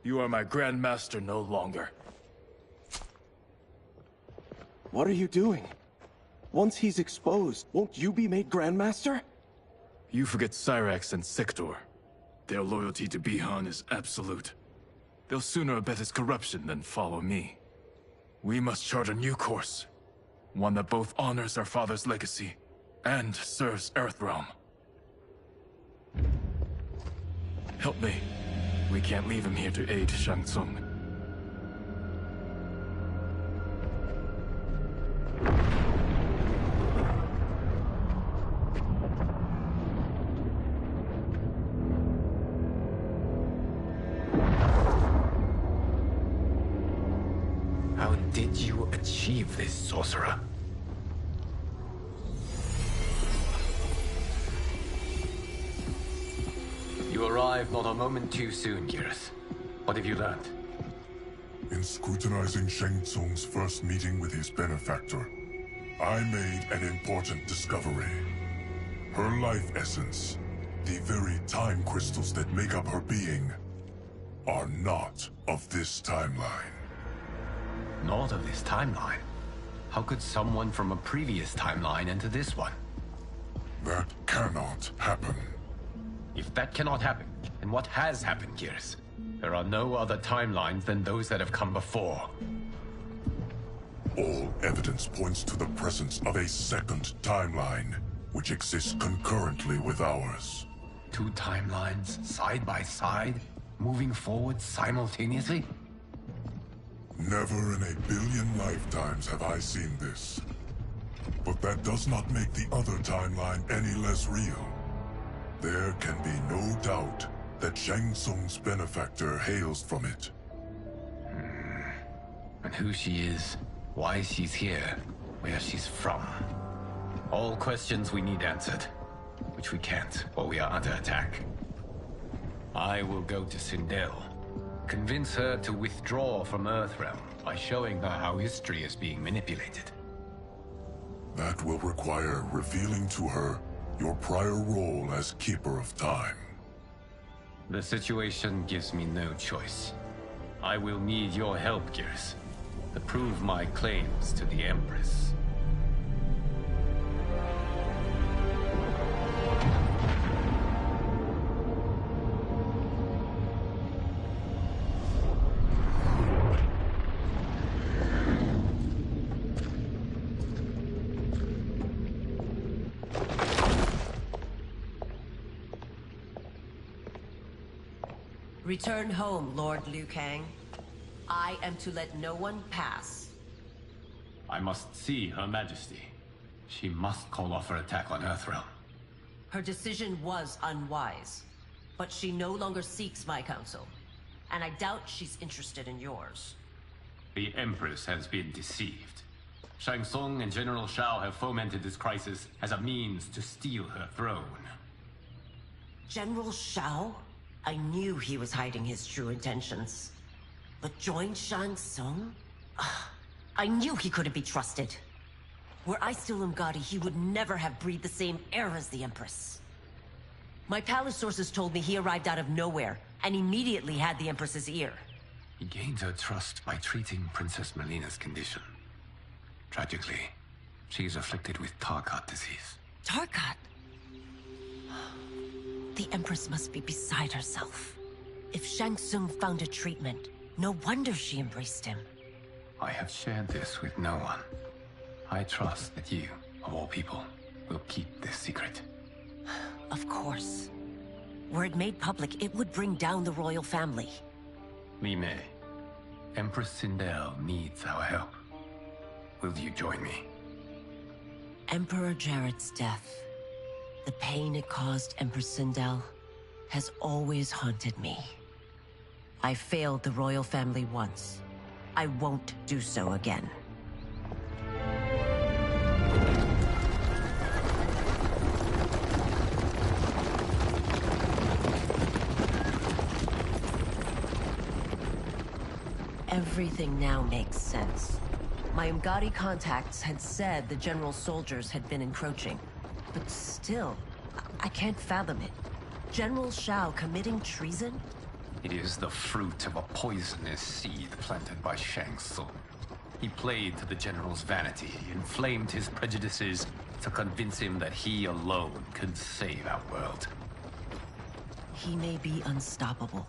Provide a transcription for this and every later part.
You are my Grand Master no longer. What are you doing? Once he's exposed, won't you be made Grand Master? You forget Cyrax and Sector. Their loyalty to Bihan is absolute. They'll sooner abet his corruption than follow me. We must chart a new course. One that both honors our father's legacy and serves Earthrealm. Help me. We can't leave him here to aid Shang Tsung. How did you achieve this, sorcerer? You arrived not a moment too soon, Geras. What have you learned? In scrutinizing Shang Tsung's first meeting with his benefactor, I made an important discovery. Her life essence, the very time crystals that make up her being, are not of this timeline. Not of this timeline? How could someone from a previous timeline enter this one? That cannot happen. If that cannot happen, then what has happened, Geras? There are no other timelines than those that have come before. All evidence points to the presence of a second timeline, which exists concurrently with ours. Two timelines, side by side, moving forward simultaneously? Never in a billion lifetimes have I seen this. But that does not make the other timeline any less real. There can be no doubt that Shang Tsung's benefactor hails from it. And who she is, why she's here, where she's from. All questions we need answered, which we can't, or we are under attack. I will go to Sindel, convince her to withdraw from Earthrealm by showing her how history is being manipulated. That will require revealing to her your prior role as Keeper of Time. The situation gives me no choice. I will need your help, Geras, to prove my claims to the Empress. Return home, Lord Liu Kang. I am to let no one pass. I must see Her Majesty. She must call off her attack on Earthrealm. Her decision was unwise, but she no longer seeks my counsel, and I doubt she's interested in yours. The Empress has been deceived. Shang Tsung and General Shao have fomented this crisis as a means to steal her throne. General Shao? I knew he was hiding his true intentions. But join Shang Tsung? I knew he couldn't be trusted. Were I still Umgadi, he would never have breathed the same air as the Empress. My palace sources told me he arrived out of nowhere, and immediately had the Empress's ear. He gained her trust by treating Princess Melina's condition. Tragically, she is afflicted with Tarkat disease. Tarkat? The Empress must be beside herself. If Shang Tsung found a treatment, no wonder she embraced him. I have shared this with no one. I trust that you, of all people, will keep this secret. Of course. Were it made public, it would bring down the royal family. Li Mei, Empress Sindel needs our help. Will you join me? Emperor Jarrett's death, the pain it caused Empress Sindel, has always haunted me. I failed the royal family once. I won't do so again. Everything now makes sense. My Umgadi contacts had said the general's soldiers had been encroaching. But still, I can't fathom it. General Shao committing treason? It is the fruit of a poisonous seed planted by Shang Tsung. He played to the general's vanity, inflamed his prejudices to convince him that he alone could save our world. He may be unstoppable.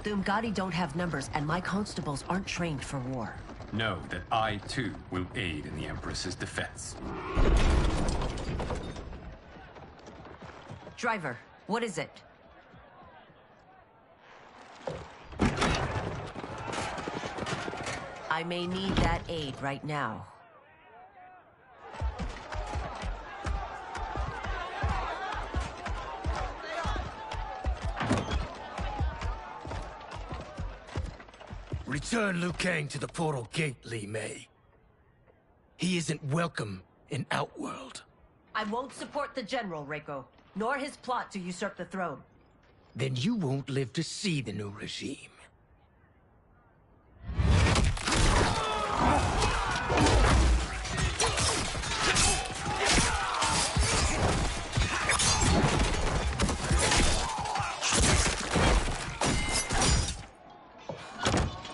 The Umgadi don't have numbers, and my constables aren't trained for war. Know that I, too, will aid in the Empress's defense. Driver, what is it? I may need that aid right now. Return Liu Kang to the portal gate, Li Mei. He isn't welcome in Outworld. I won't support the General, Reiko, nor his plot to usurp the throne. Then you won't live to see the new regime.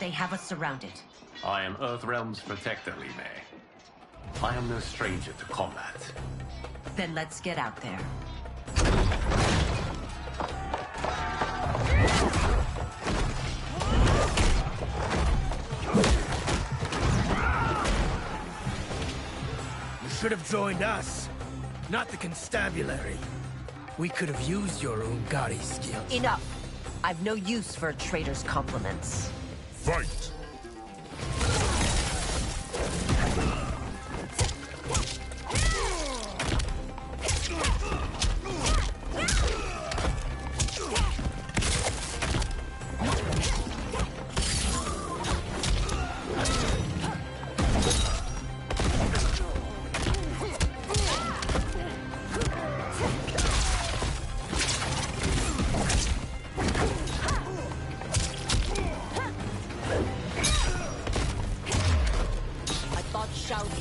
They have us surrounded. I am Earthrealm's protector, Li Mei. I am no stranger to combat. Then let's get out there. You should have joined us, not the constabulary. We could have used your Umgadi skills. Enough! I've no use for a traitor's compliments. Fight!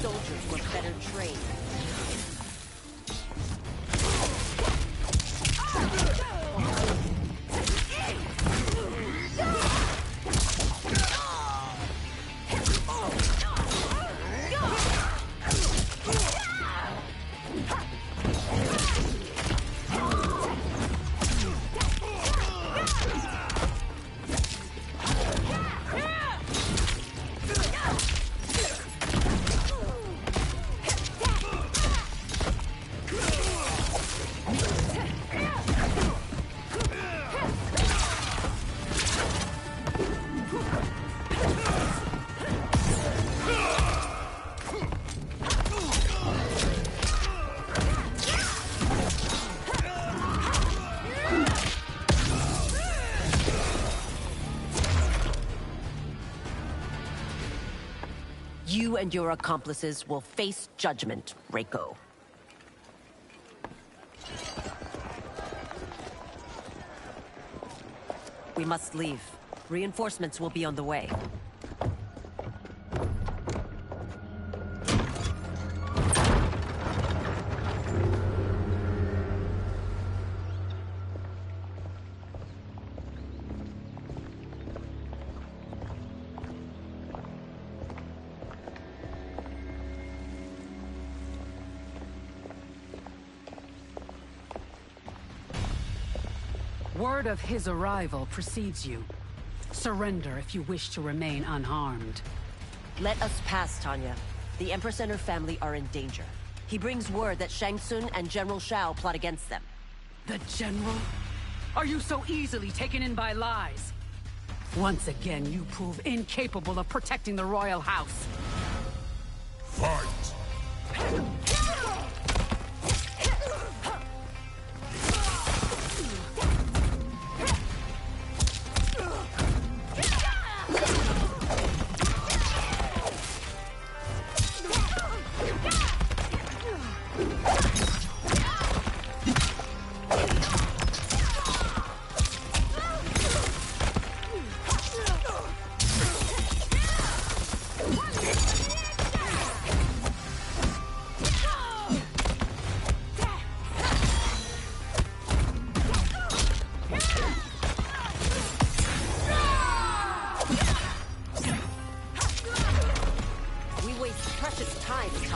Soldiers were better trained. You and your accomplices will face judgment, Reiko. We must leave. Reinforcements will be on the way. Word of his arrival precedes you. Surrender if you wish to remain unharmed. Let us pass, Tanya. The Empress and her family are in danger. He brings word that Shang Tsung and General Shao plot against them. The General? Are you so easily taken in by lies? Once again, you prove incapable of protecting the royal house. Fight!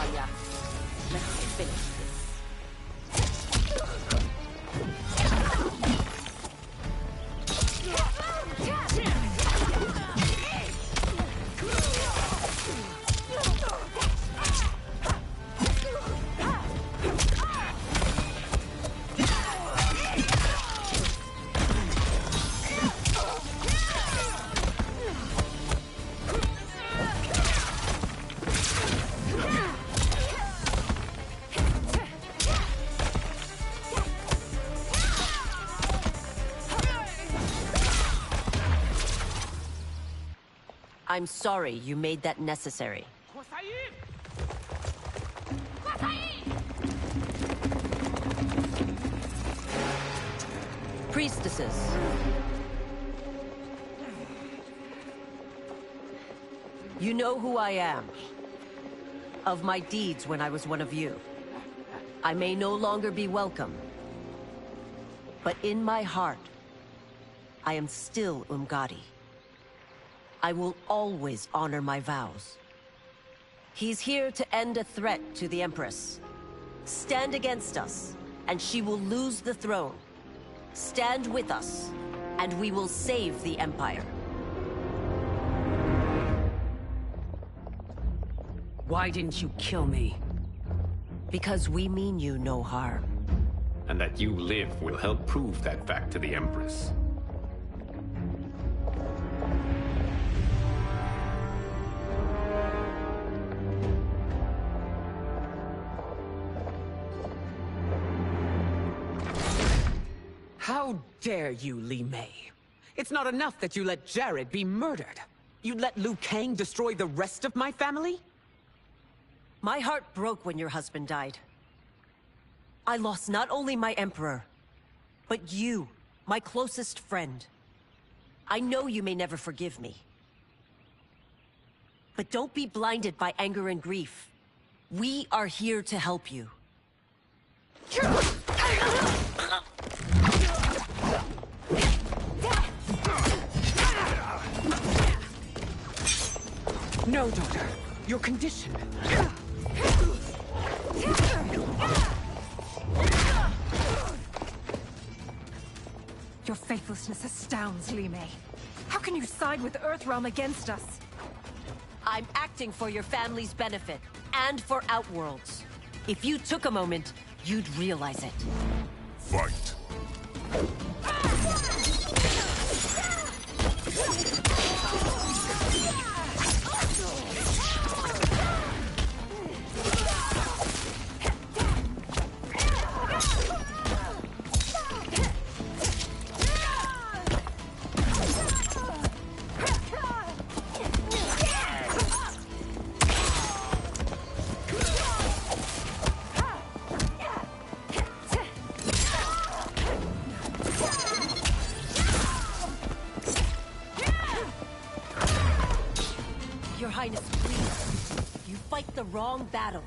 Talia. Let's finish this. I'm sorry you made that necessary. Priestesses. You know who I am. Of my deeds when I was one of you. I may no longer be welcome. But in my heart, I am still Umgadi. I will always honor my vows. He's here to end a threat to the Empress. Stand against us, and she will lose the throne. Stand with us, and we will save the Empire. Why didn't you kill me? Because we mean you no harm. And that you live will help prove that fact to the Empress. How dare you, Li Mei? It's not enough that you let Jared be murdered. You let Liu Kang destroy the rest of my family? My heart broke when your husband died. I lost not only my Emperor, but you, my closest friend. I know you may never forgive me. But don't be blinded by anger and grief. We are here to help you. No, daughter. Your condition. Your faithlessness astounds, Li Mei. How can you side with Earthrealm against us? I'm acting for your family's benefit, and for Outworld's. If you took a moment, you'd realize it. Fight. Your Highness, please. You fight the wrong battle.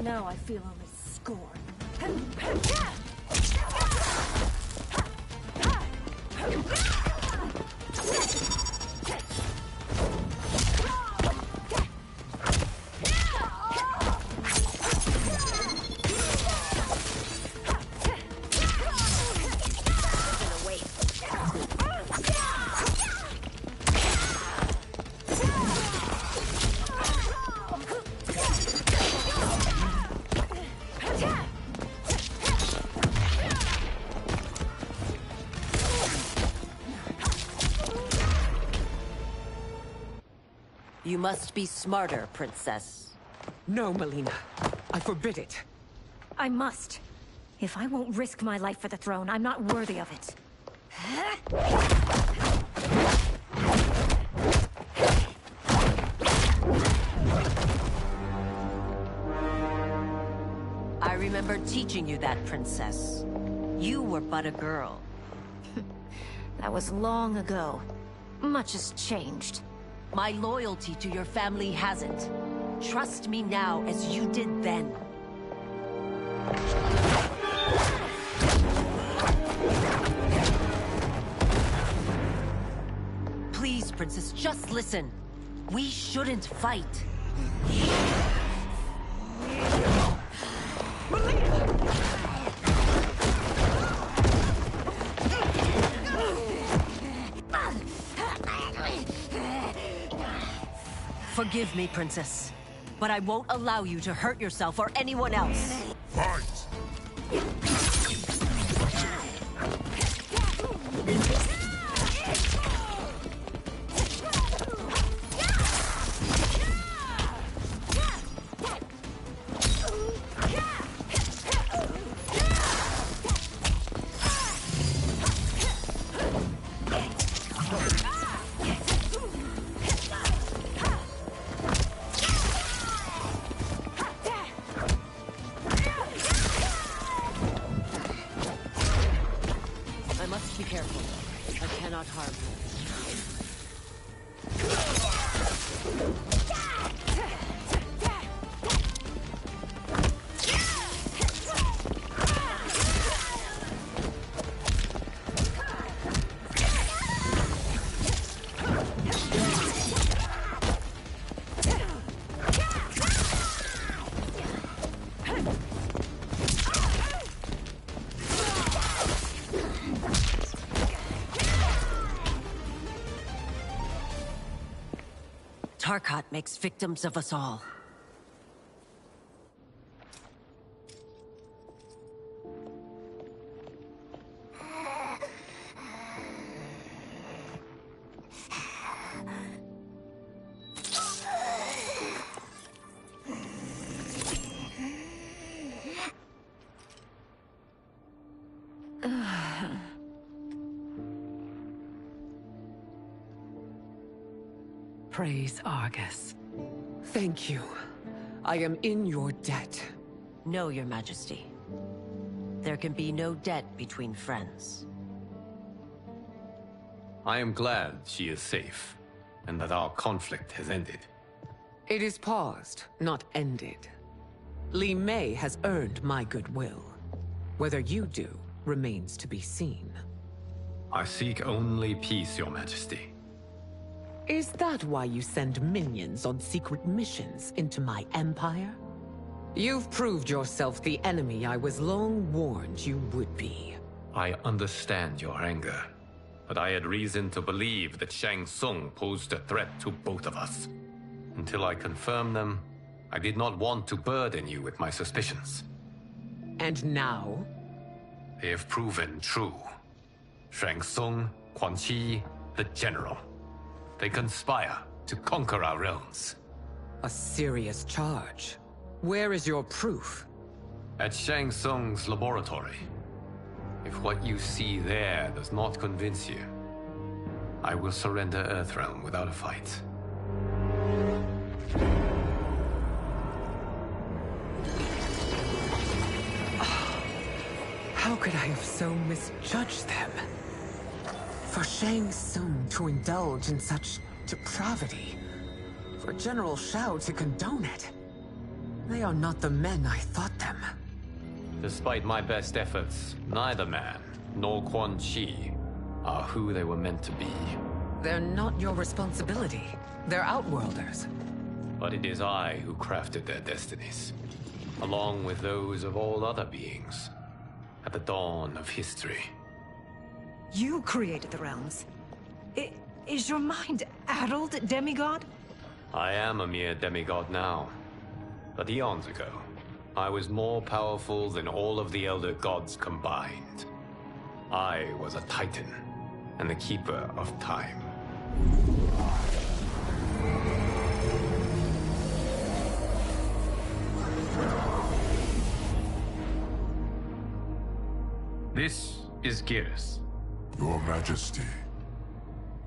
Now I feel only scorn. You must be smarter, Princess. No, Melina. I forbid it. I must. If I won't risk my life for the throne, I'm not worthy of it. I remember teaching you that, Princess. You were but a girl. That was long ago. Much has changed. My loyalty to your family hasn't. Trust me now as you did then. Please, Princess, just listen. We shouldn't fight. Forgive me, Princess, but I won't allow you to hurt yourself or anyone else. Fight! I must be careful. I cannot harm her. Tarkat makes victims of us all. Praise Argus. Thank you. I am in your debt. No, Your Majesty. There can be no debt between friends. I am glad she is safe, and that our conflict has ended. It is paused, not ended. Li Mei has earned my goodwill. Whether you do remains to be seen. I seek only peace, Your Majesty. Is that why you send minions on secret missions into my empire? You've proved yourself the enemy I was long warned you would be. I understand your anger, but I had reason to believe that Shang Tsung posed a threat to both of us. Until I confirmed them, I did not want to burden you with my suspicions. And now? They have proven true. Shang Tsung, Quan Chi, the General. They conspire to conquer our realms. A serious charge. Where is your proof? At Shang Tsung's laboratory. If what you see there does not convince you, I will surrender Earthrealm without a fight. How could I have so misjudged them? For Shang Tsung to indulge in such depravity, for General Shao to condone it, they are not the men I thought them. Despite my best efforts, neither man nor Quan Chi are who they were meant to be. They're not your responsibility. They're Outworlders. But it is I who crafted their destinies, along with those of all other beings, at the dawn of history. You created the realms. Is your mind addled, demigod? I am a mere demigod now. But eons ago, I was more powerful than all of the Elder Gods combined. I was a Titan, and the Keeper of Time. This is Geras. Your Majesty.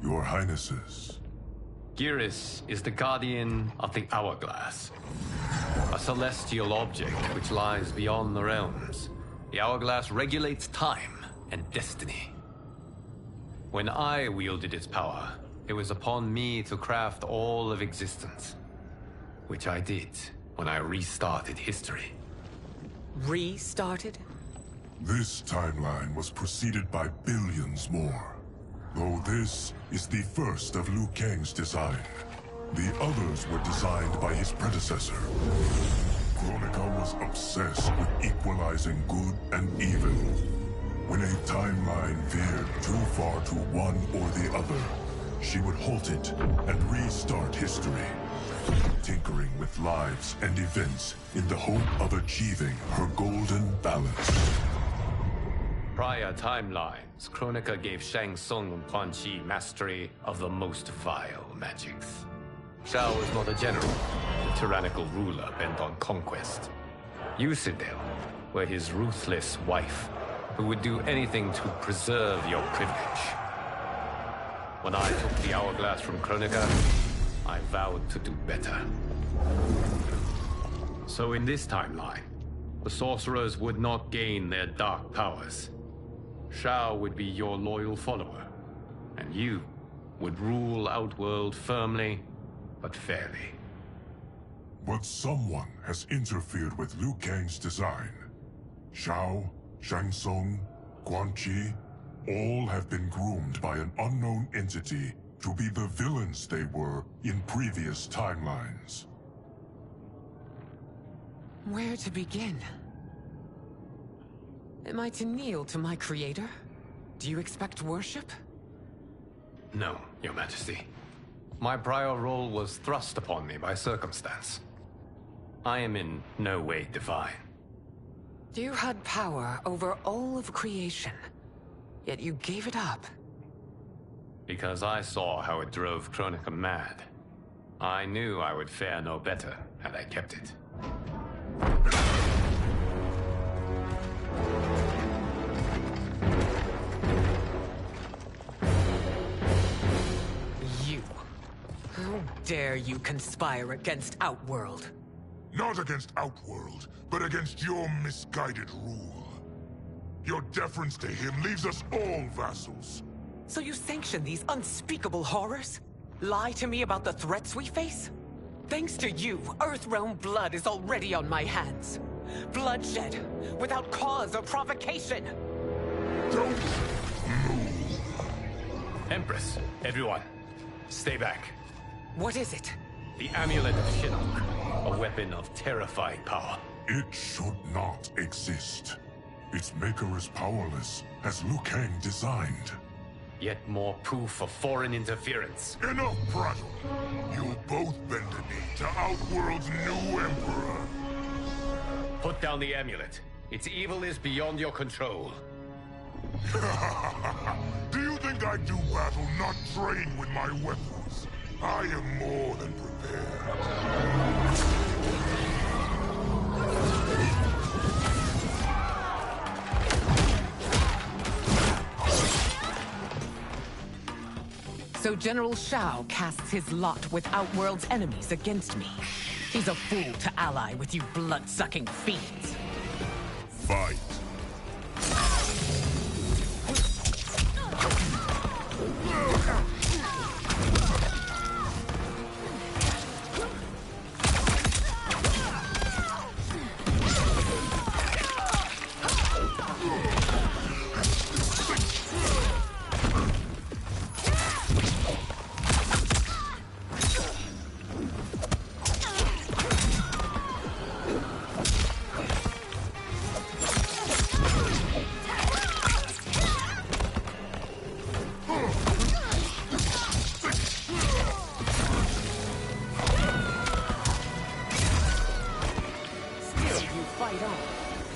Your Highnesses. Geras is the guardian of the Hourglass. A celestial object which lies beyond the realms. The Hourglass regulates time and destiny. When I wielded its power, it was upon me to craft all of existence. Which I did when I restarted history. Restarted? This timeline was preceded by billions more. Though this is the first of Liu Kang's design. The others were designed by his predecessor. Kronika was obsessed with equalizing good and evil. When a timeline veered too far to one or the other, she would halt it and restart history, tinkering with lives and events in the hope of achieving her golden balance. Prior timelines, Kronika gave Shang Tsung and Quan Chi mastery of the most vile magics. Shao was not a general, a tyrannical ruler bent on conquest. You, Sindel, were his ruthless wife, who would do anything to preserve your privilege. When I took the Hourglass from Kronika, I vowed to do better. So in this timeline, the sorcerers would not gain their dark powers. Shao would be your loyal follower, and you would rule Outworld firmly, but fairly. But someone has interfered with Liu Kang's design. Shao, Shang Tsung, Quan Chi, all have been groomed by an unknown entity to be the villains they were in previous timelines. Where to begin? Am I to kneel to my creator? Do you expect worship? No, Your Majesty. My prior role was thrust upon me by circumstance. I am in no way divine. You had power over all of creation, yet you gave it up. Because I saw how it drove Kronika mad. I knew I would fare no better had I kept it. You. How dare you conspire against Outworld? Not against Outworld, but against your misguided rule. Your deference to him leaves us all vassals. So you sanction these unspeakable horrors? Lie to me about the threats we face? Thanks to you, Earthrealm blood is already on my hands. Bloodshed, without cause or provocation. Don't move. Empress, everyone, stay back. What is it? The Amulet of Shinnok, a weapon of terrifying power. It should not exist. Its maker is powerless, as Liu Kang designed. Yet more proof of foreign interference. Enough prattle! You both bend the knee to Outworld's new emperor. Put down the amulet. Its evil is beyond your control. Do you think I do battle not trained with my weapons? I am more than prepared. So General Shao casts his lot with Outworld's enemies against me. He's a fool to ally with you blood-sucking fiends. Fight.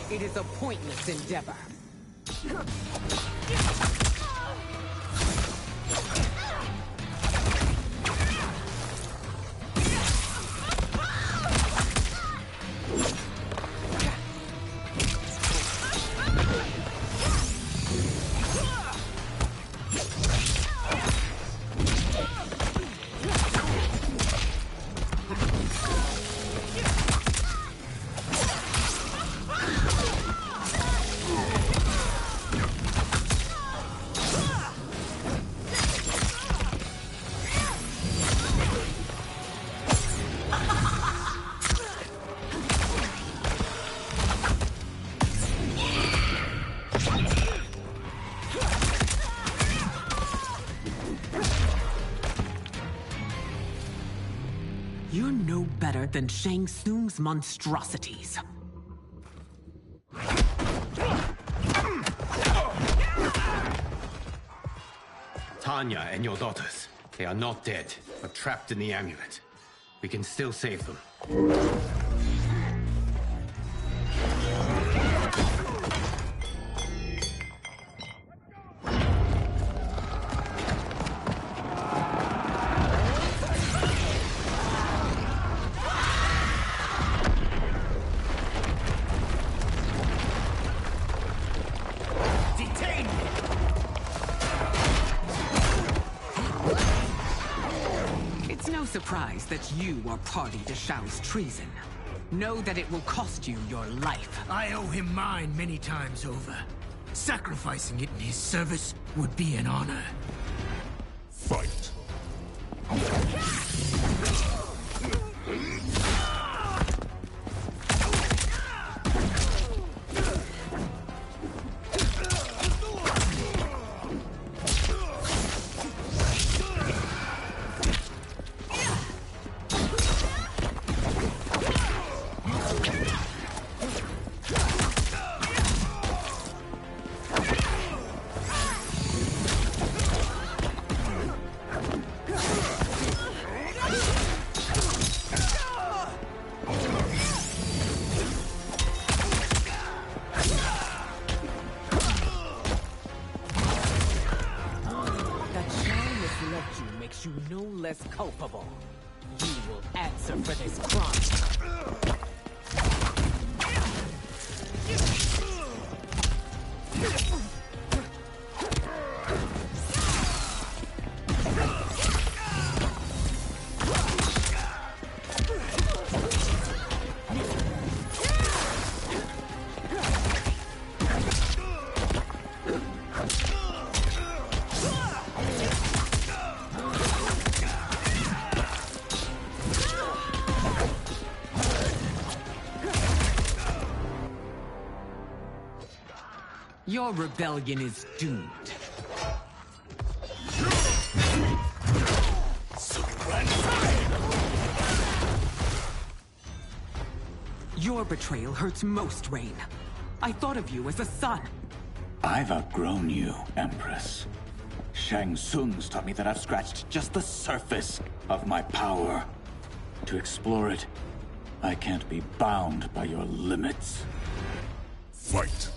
It is a pointless endeavor. You're no better than Shang Tsung's monstrosities. Tanya and your daughters, they are not dead, but trapped in the amulet. We can still save them. Surprise that you are party to Shao's treason. Know that it will cost you your life. I owe him mine many times over. Sacrificing it in his service would be an honor. Fight. You no less culpable. You will answer for this crime. Your rebellion is doomed. Your betrayal hurts most, Rain. I thought of you as a son. I've outgrown you, Empress. Shang Tsung's taught me that I've scratched just the surface of my power. To explore it, I can't be bound by your limits. Fight.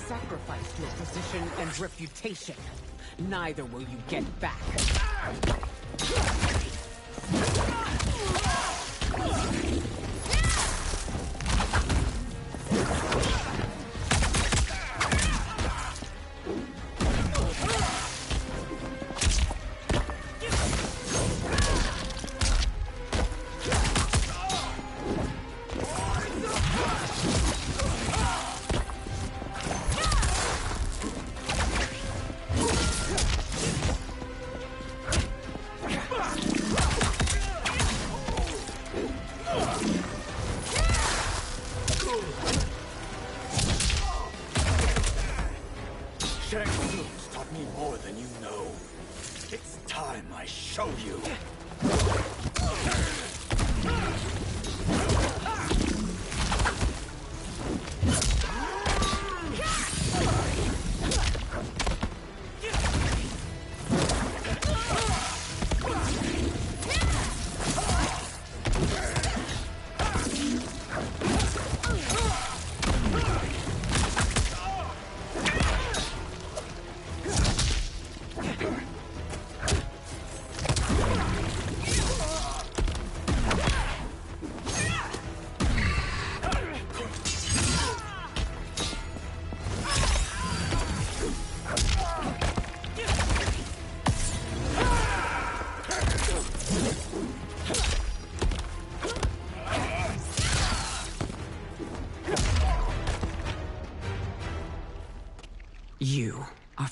Sacrificed your position and reputation. Neither will you get back.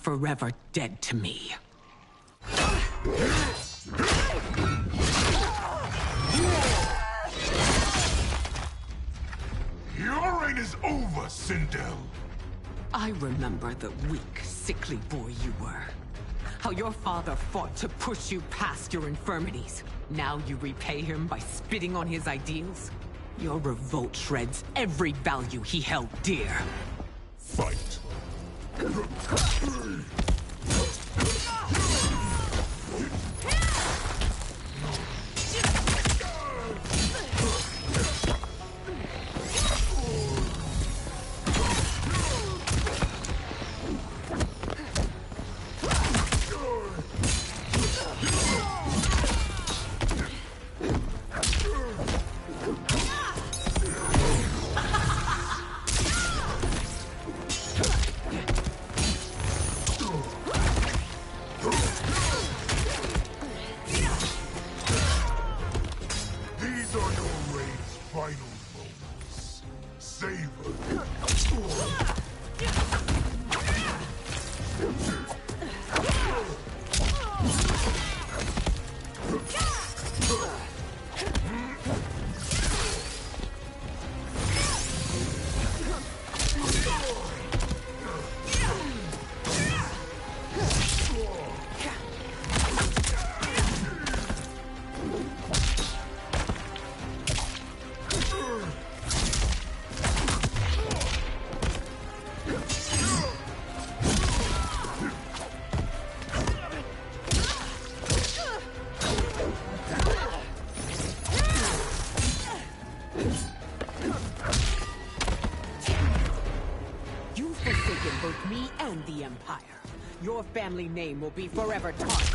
forever dead to me. Your reign is over, Sindel. I remember the weak, sickly boy you were. How your father fought to push you past your infirmities. Now you repay him by spitting on his ideals? Your revolt shreds every value he held dear. Fight. Both me and the Empire. Your family name will be forever tarnished.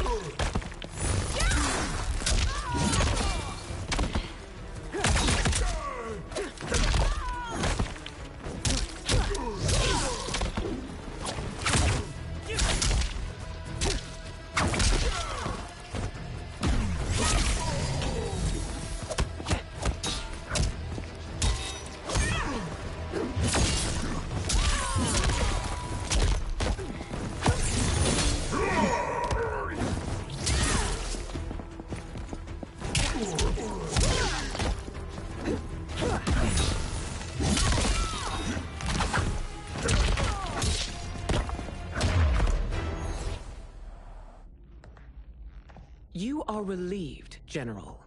You are relieved, General.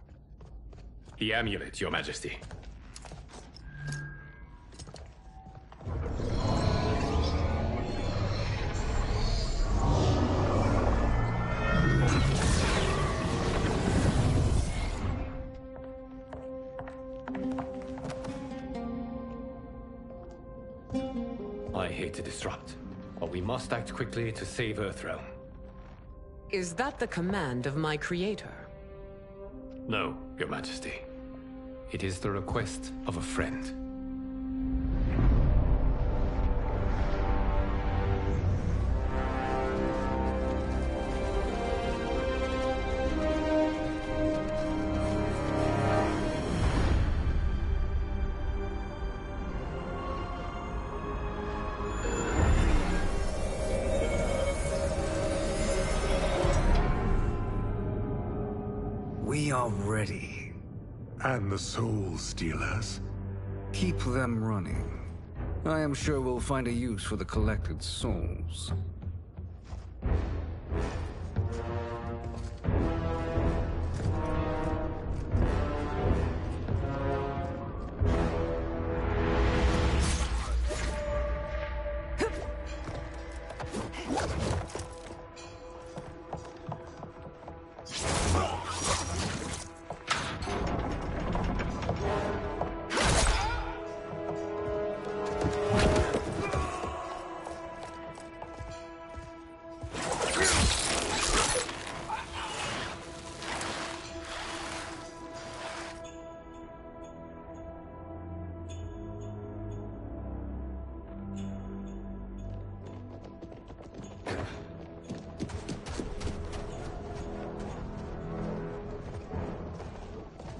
The amulet, Your Majesty. I hate to disrupt, but we must act quickly to save Earthrealm. Is that the command of my creator? No, Your Majesty. It is the request of a friend. We are ready. And the Soul Stealers? Keep them running. I am sure we'll find a use for the collected souls.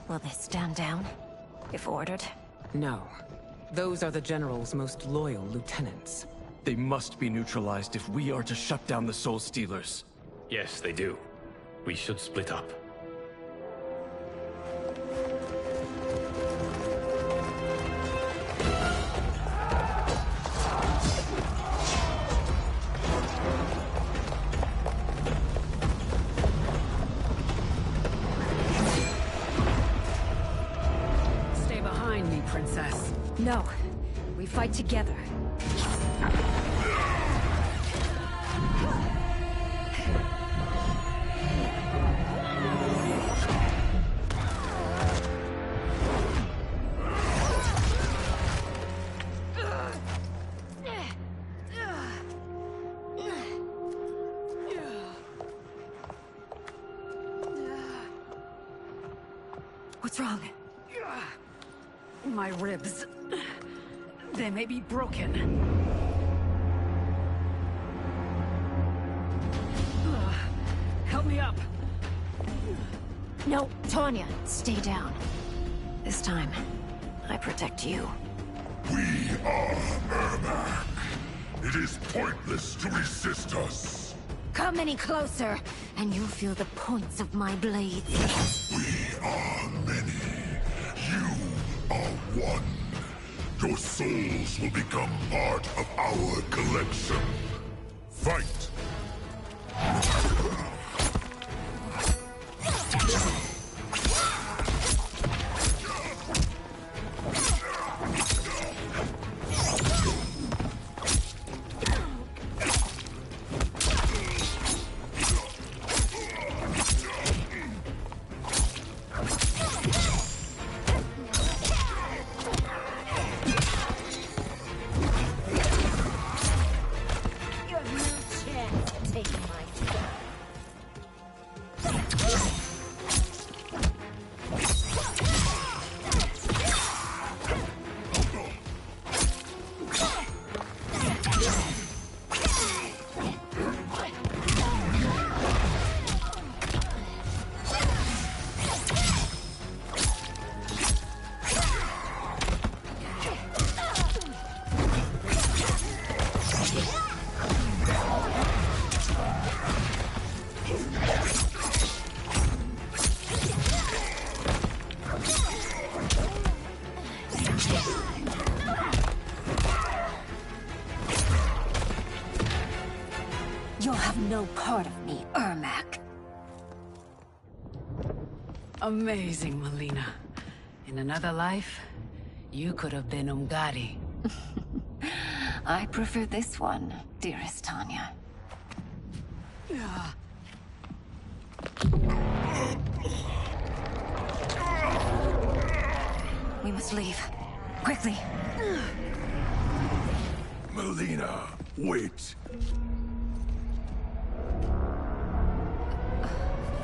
Will they stand down, if ordered? No. Those are the General's most loyal lieutenants. They must be neutralized if we are to shut down the Soul Stealers. Yes, they do. We should split up. Stay behind me, Princess. No. We fight together. What's wrong? My ribs. They may be broken. Help me up. No, Tanya, stay down. This time, I protect you. We are Ermac. It is pointless to resist us. Come any closer, and you'll feel the points of my blades. We are many. You are one. Your souls will become part of our collection. Fight! You have no chance of taking my spell. You'll have no part of me, Ermac. Amazing, Melina. In another life, you could have been Umgadi. I prefer this one, dearest Tanya. We must leave. Quickly. Melina, wait.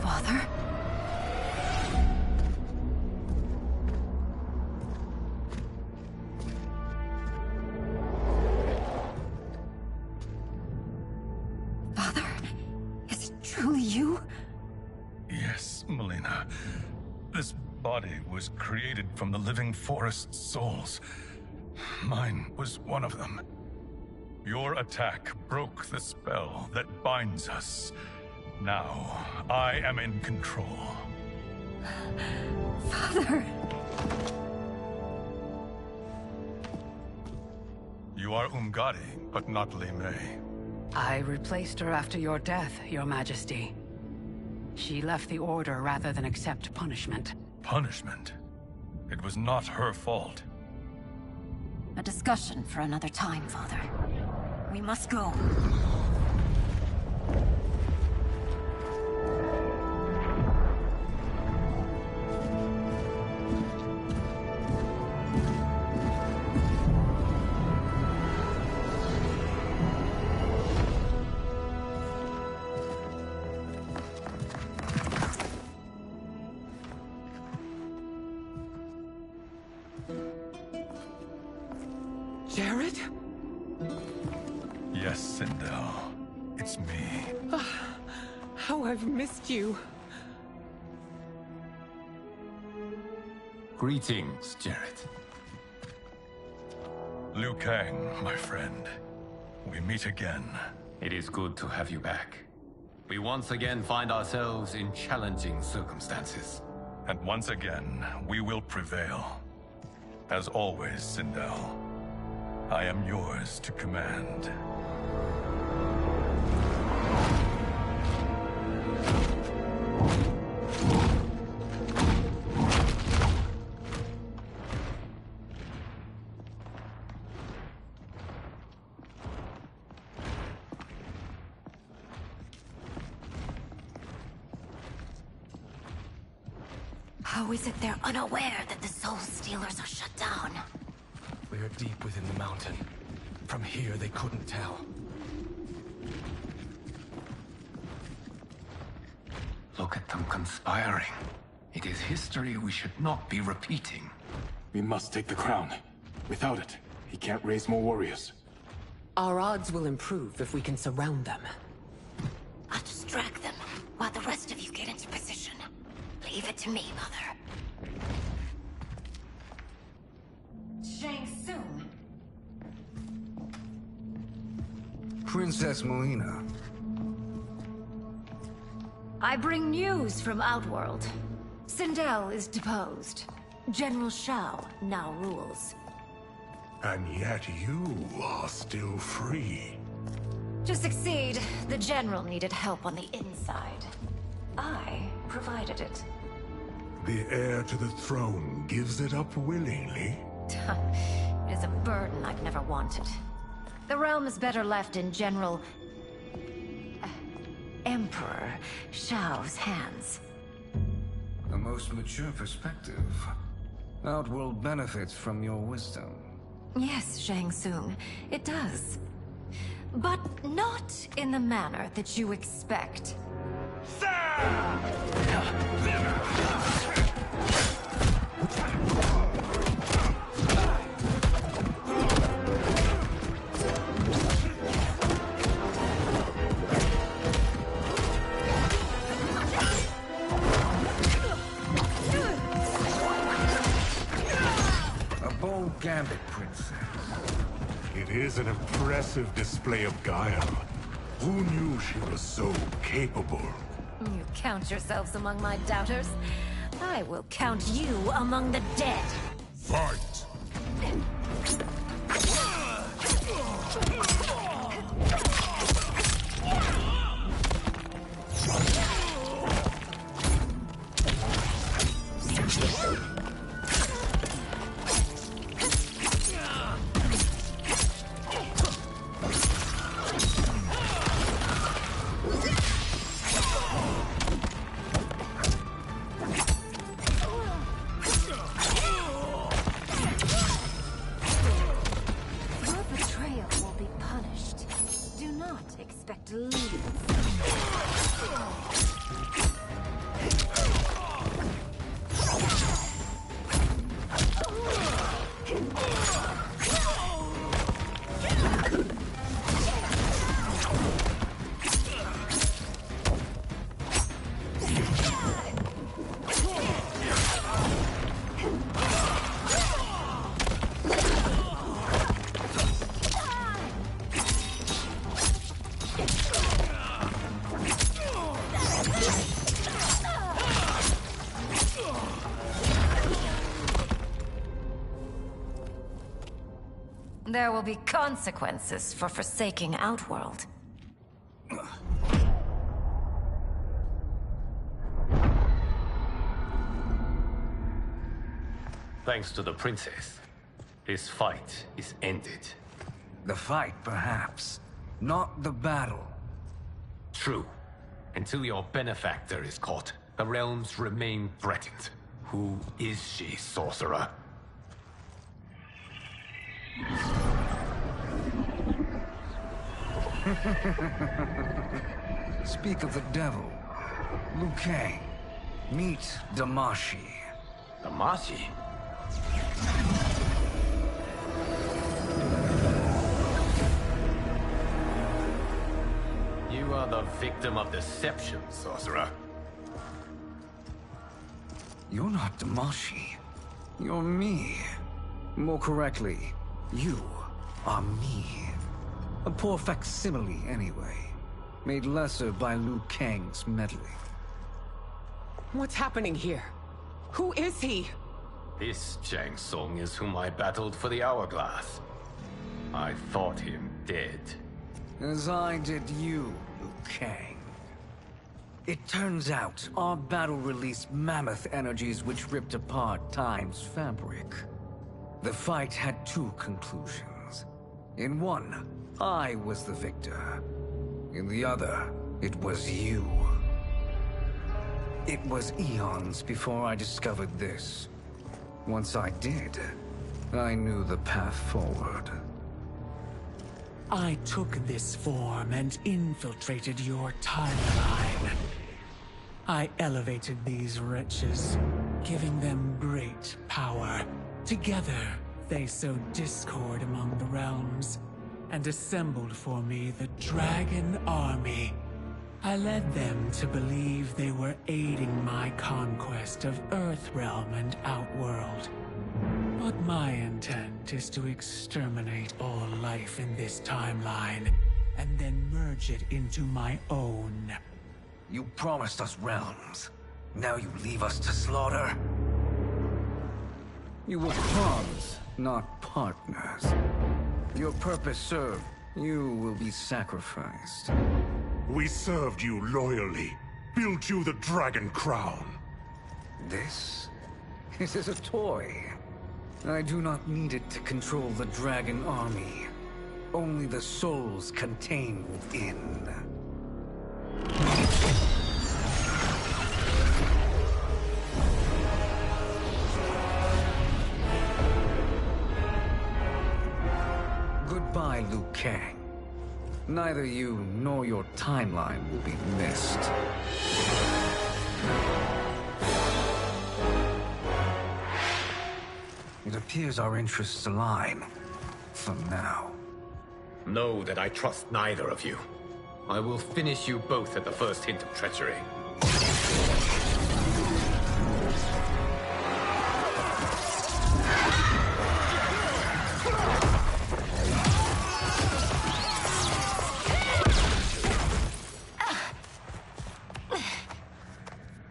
Father? Father? Is it truly you? Yes, Melina. This body was created from the living forest's souls. Mine was one of them. Your attack broke the spell that binds us. Now, I am in control. Father! You are Umgadi, but not Li Mei. I replaced her after your death, Your Majesty. She left the Order rather than accept punishment. Punishment? It was not her fault. A discussion for another time, Father. We must go. Jared? Yes, Sindel. It's me. How I've missed you. Greetings, Jared. Liu Kang, my friend. We meet again. It is good to have you back. We once again find ourselves in challenging circumstances. And once again, we will prevail. As always, Sindel, I am yours to command. How is it they're unaware that the Soul Stealers are shut down? We are deep within the mountain. From here, they couldn't tell. Look at them conspiring. It is history we should not be repeating. We must take the crown. Without it, he can't raise more warriors. Our odds will improve if we can surround them. I'll distract them while the rest of you get into position. Leave it to me, Mother. Shang Tsung. Princess Melina. I bring news from Outworld. Sindel is deposed. General Shao now rules. And yet you are still free. To succeed, the General needed help on the inside. I provided it. The heir to the throne gives it up willingly. It is a burden I've never wanted. The realm is better left in General... Emperor Shao's hands. A most mature perspective. Outworld benefits from your wisdom. Yes, Shang Tsung, it does. But not in the manner that you expect. A bold gambit, Princess. It is an impressive display of guile. Who knew she was so capable? You count yourselves among my doubters. I will count you among the dead. Fight! Your betrayal will be punished. Do not expect leave. There will be consequences for forsaking Outworld. Thanks to the princess, this fight is ended. The fight, perhaps. Not the battle. True. Until your benefactor is caught, the realms remain threatened. Who is she, sorcerer? Speak of the devil. Liu Kang. Meet Damashi. Damashi? You are the victim of deception, sorcerer. You're not Damashi. You're me. More correctly, you are me. A poor facsimile, anyway. Made lesser by Liu Kang's meddling. What's happening here? Who is he? This Shang Tsung is whom I battled for the Hourglass. I thought him dead. As I did you, Liu Kang. It turns out our battle released mammoth energies which ripped apart time's fabric. The fight had two conclusions. In one, I was the victor. In the other, it was you. It was eons before I discovered this. Once I did, I knew the path forward. I took this form and infiltrated your timeline. I elevated these wretches, giving them great power. Together, they sowed discord among the realms, and assembled for me the Dragon Army. I led them to believe they were aiding my conquest of Earthrealm and Outworld. But my intent is to exterminate all life in this timeline, and then merge it into my own. You promised us realms. Now you leave us to slaughter? You were pawns, not partners. Your purpose served. You will be sacrificed. We served you loyally, built you the Dragon Crown. This is a toy. I do not need it to control the Dragon Army. Only the souls contained within. Goodbye, Liu Kang. Neither you nor your timeline will be missed. It appears our interests align. For now. Know that I trust neither of you. I will finish you both at the first hint of treachery.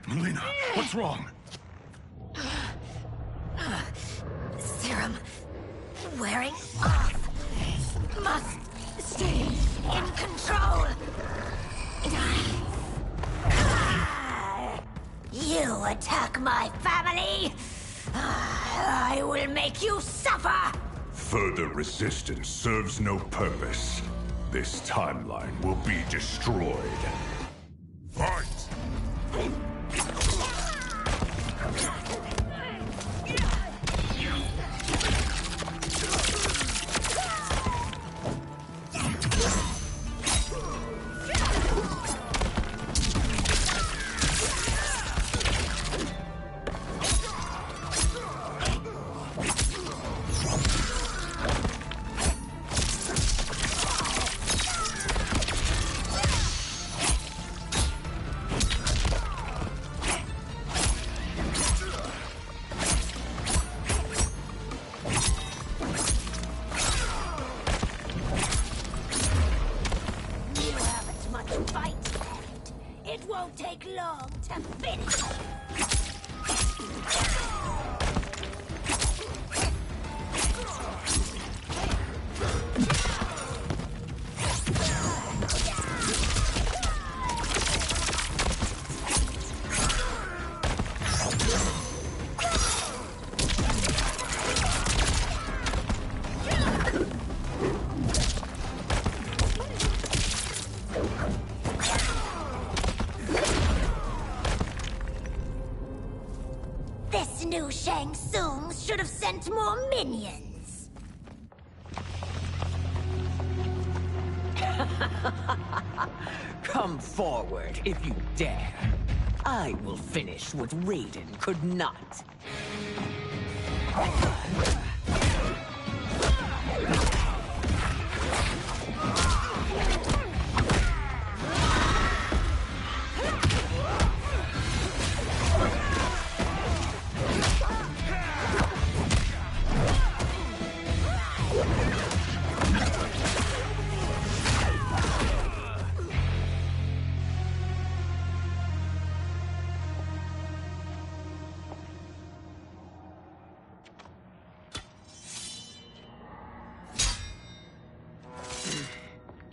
Melina, what's wrong? Serum wearing off. Must stay in control. You attack my family, I will make you suffer. Further resistance serves no purpose. This timeline will be destroyed. Fight! New Shang Tsung should have sent more minions. Come forward if you dare. I will finish what Raiden could not.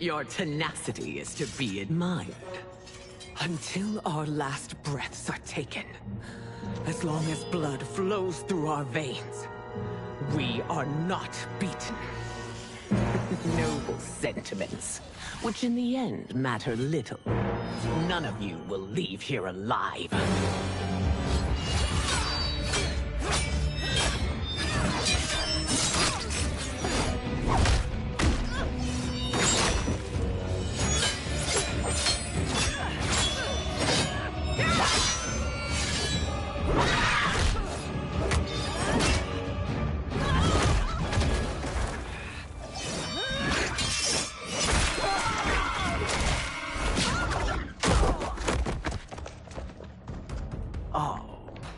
Your tenacity is to be admired. Until our last breaths are taken, as long as blood flows through our veins, we are not beaten. Noble sentiments, which in the end matter little. None of you will leave here alive.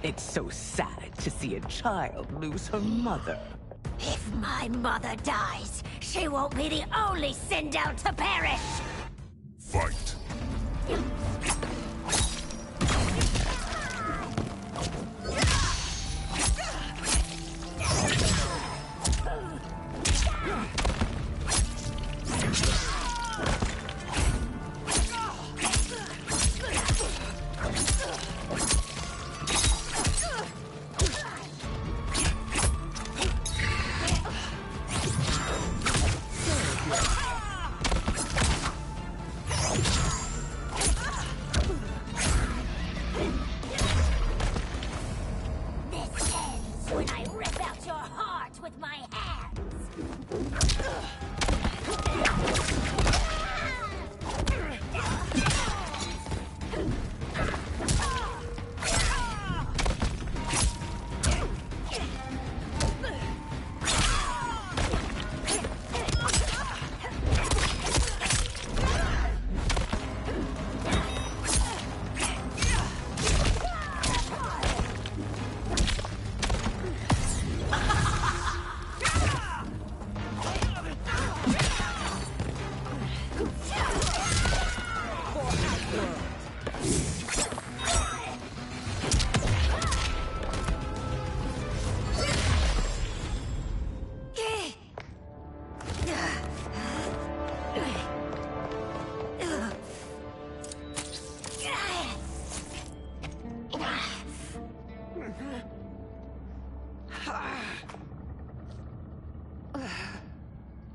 It's so sad to see a child lose her mother. If my mother dies, she won't be the only Sindel to perish! Fight.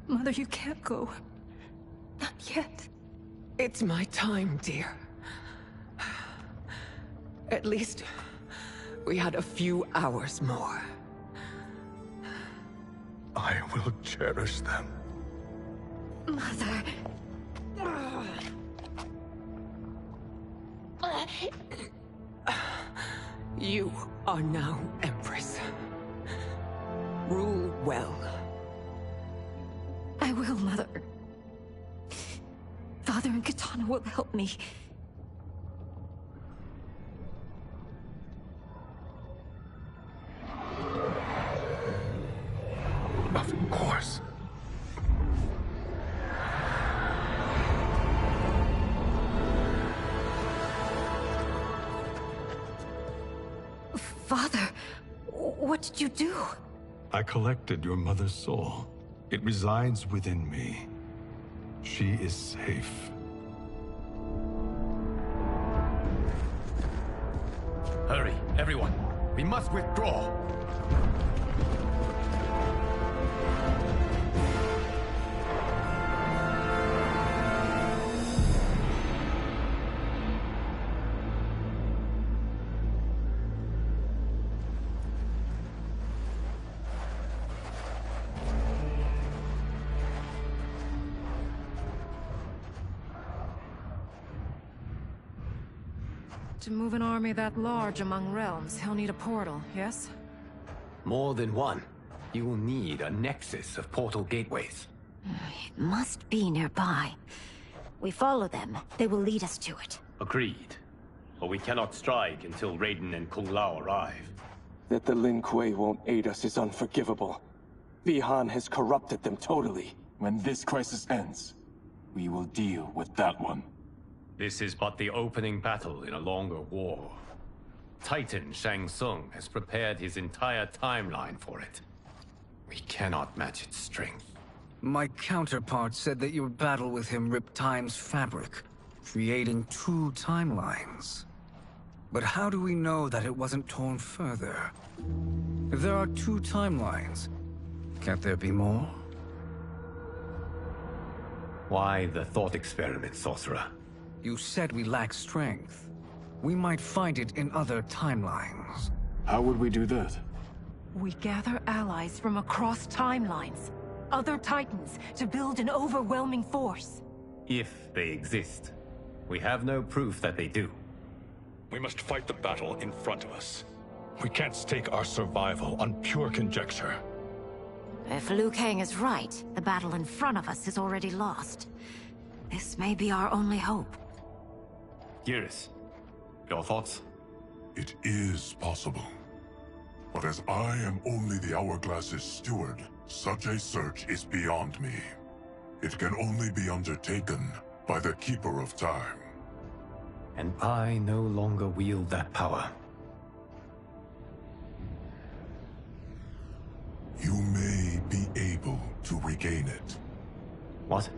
Mother, you can't go. Not yet. It's my time, dear. At least, we had a few hours more. I will cherish them. Mother... You are now Empress. Rule well. I will, Mother. Father and Katana will help me. Of course. Father, what did you do? I collected your mother's soul. It resides within me. She is safe. Hurry, everyone. We must withdraw. To move an army that large among realms, he'll need a portal, yes? More than one. You will need a nexus of portal gateways. It must be nearby. We follow them, they will lead us to it. Agreed. But we cannot strike until Raiden and Kung Lao arrive. That the Lin Kuei won't aid us is unforgivable. Bi-Han has corrupted them totally. When this crisis ends, we will deal with that one. This is but the opening battle in a longer war. Titan Shang Tsung has prepared his entire timeline for it. We cannot match its strength. My counterpart said that your battle with him ripped time's fabric, creating two timelines. But how do we know that it wasn't torn further? If there are two timelines, can't there be more? Why the thought experiment, Sorcerer? You said we lack strength. We might find it in other timelines. How would we do that? We gather allies from across timelines, other Titans, to build an overwhelming force. If they exist. We have no proof that they do. We must fight the battle in front of us. We can't stake our survival on pure conjecture. If Liu Kang is right, the battle in front of us is already lost. This may be our only hope. Geras, your thoughts? It is possible. But as I am only the Hourglass's steward, such a search is beyond me. It can only be undertaken by the Keeper of Time. And I no longer wield that power. You may be able to regain it. What?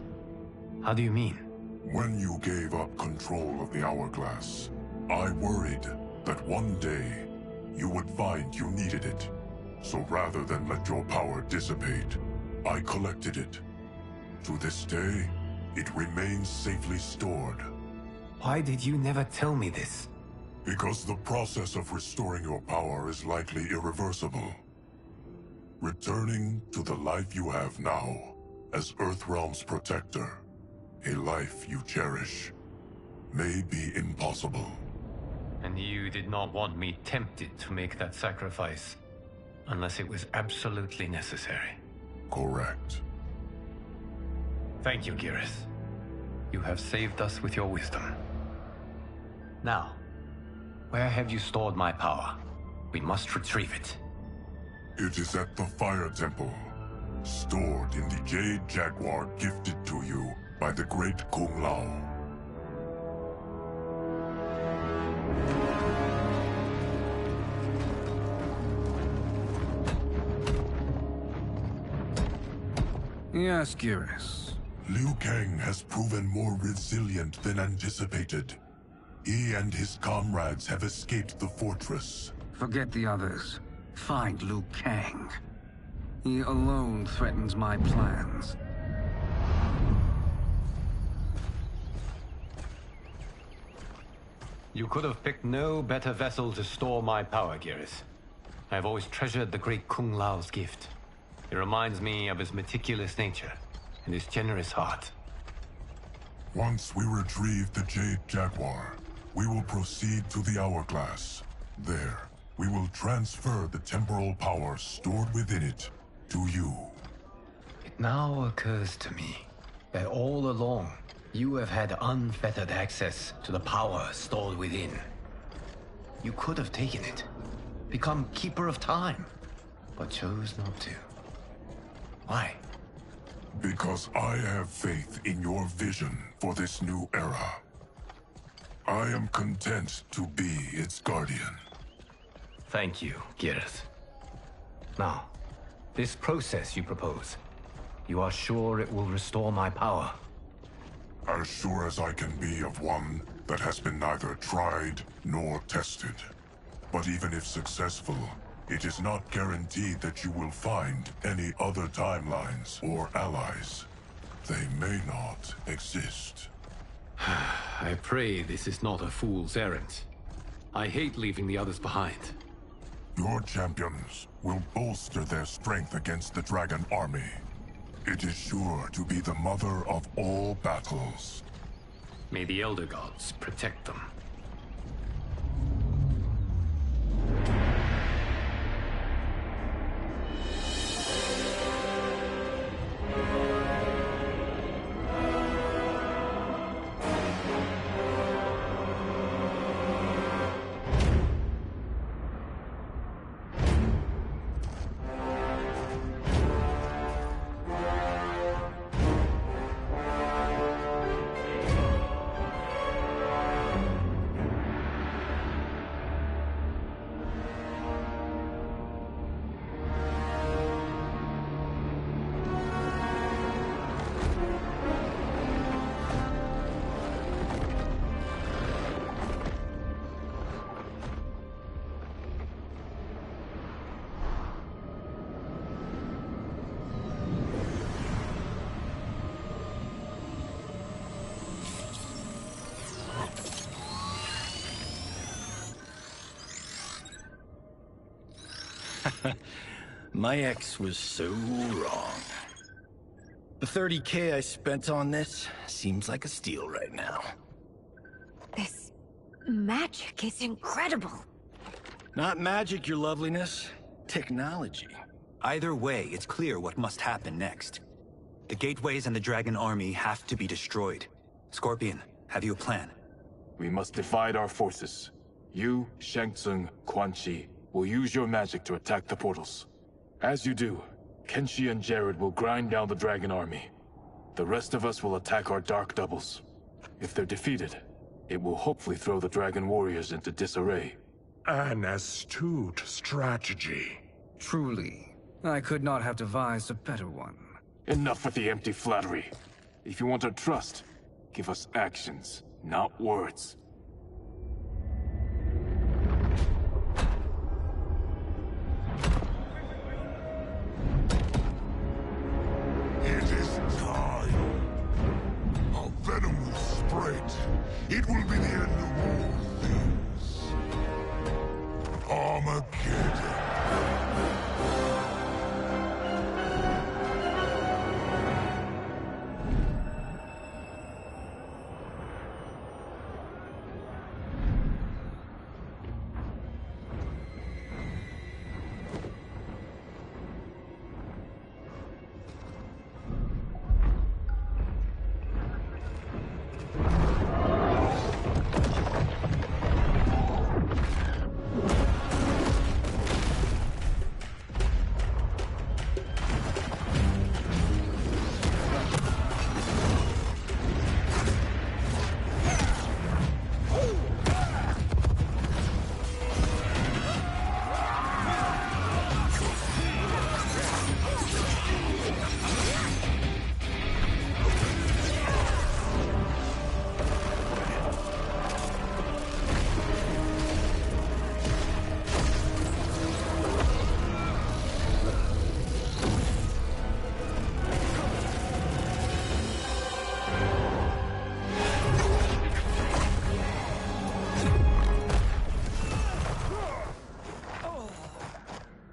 How do you mean? When you gave up control of the Hourglass, I worried that one day you would find you needed it. So rather than let your power dissipate, I collected it. To this day, it remains safely stored. Why did you never tell me this? Because the process of restoring your power is likely irreversible. Returning to the life you have now, as Earthrealm's protector, a life you cherish, may be impossible. And you did not want me tempted to make that sacrifice, unless it was absolutely necessary. Correct. Thank you, Geras. You have saved us with your wisdom. Now, where have you stored my power? We must retrieve it. It is at the Fire Temple, stored in the Jade Jaguar gifted to you by the great Kung Lao. Yes, Geras. Liu Kang has proven more resilient than anticipated. He and his comrades have escaped the fortress. Forget the others. Find Liu Kang. He alone threatens my plans. You could have picked no better vessel to store my power, Geras. I have always treasured the great Kung Lao's gift. It reminds me of his meticulous nature and his generous heart. Once we retrieve the Jade Jaguar, we will proceed to the Hourglass. There, we will transfer the temporal power stored within it to you. It now occurs to me that all along, you have had unfettered access to the power stored within. You could have taken it, become Keeper of Time, but chose not to. Why? Because I have faith in your vision for this new era. I am content to be its guardian. Thank you, Geras. Now, this process you propose, you are sure it will restore my power? As sure as I can be of one that has been neither tried nor tested. But even if successful, it is not guaranteed that you will find any other timelines or allies. They may not exist. I pray this is not a fool's errand. I hate leaving the others behind. Your champions will bolster their strength against the Dragon Army. It is sure to be the mother of all battles. May the Elder Gods protect them. My ex was so wrong. The 30K I spent on this seems like a steal right now. This magic is incredible. Not magic, your loveliness. Technology. Either way, it's clear what must happen next. The gateways and the Dragon Army have to be destroyed. Scorpion, have you a plan? We must divide our forces. You, Shang Tsung, Quan Chi, will use your magic to attack the portals. As you do, Kenshi and Jared will grind down the Dragon Army. The rest of us will attack our Dark Doubles. If they're defeated, it will hopefully throw the Dragon Warriors into disarray. An astute strategy. Truly, I could not have devised a better one. Enough with the empty flattery. If you want our trust, give us actions, not words. It is time. Our venom will spread. It will be the end of all things. Armageddon.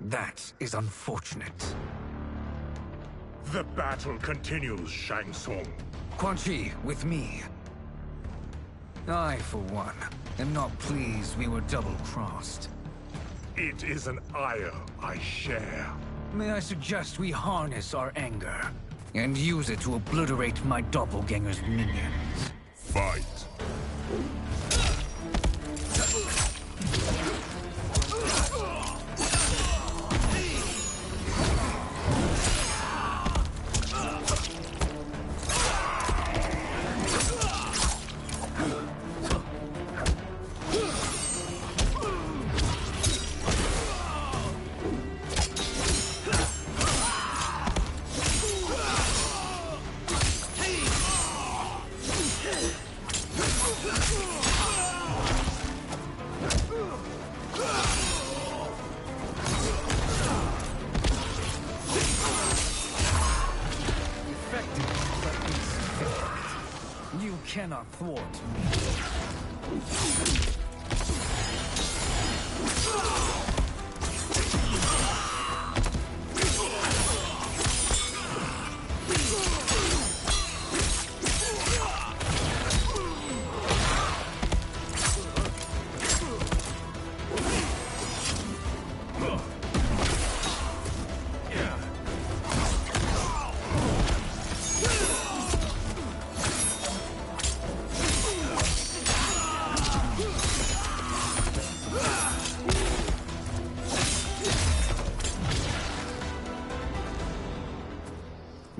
That is unfortunate. The battle continues, Shang Tsung. Quan Chi, with me. I, for one, am not pleased we were double-crossed. It is an ire I share. May I suggest we harness our anger and use it to obliterate my doppelganger's minions? Fight. You cannot thwart me.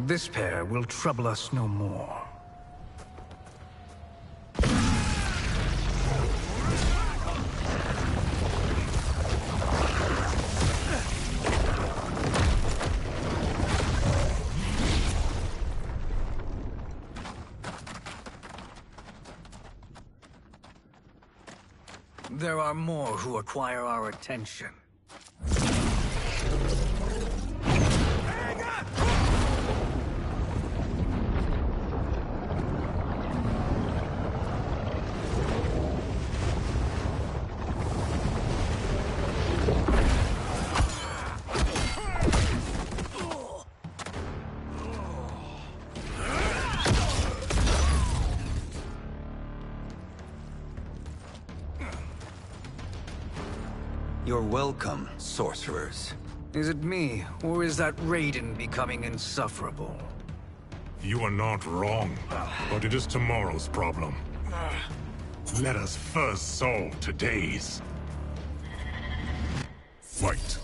This pair will trouble us no more. There are more who require our attention. welcome, sorcerers. Is it me, or is that Raiden becoming insufferable? You are not wrong, but it is tomorrow's problem. Let us first solve today's. Fight.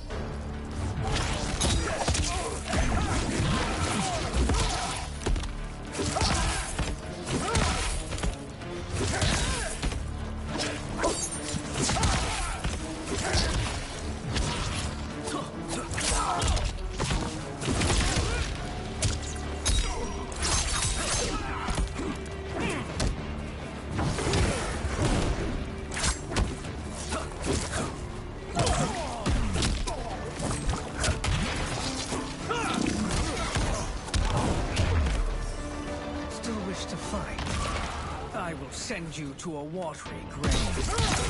Send you to a watery grave.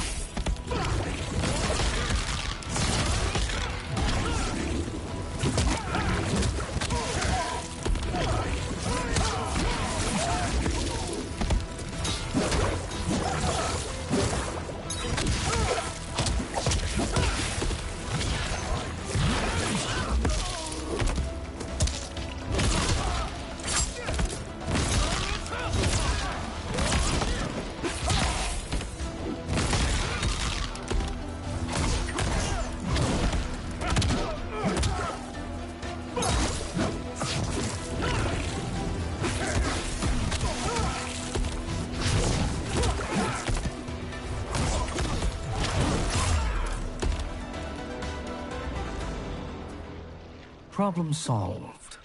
Problem solved.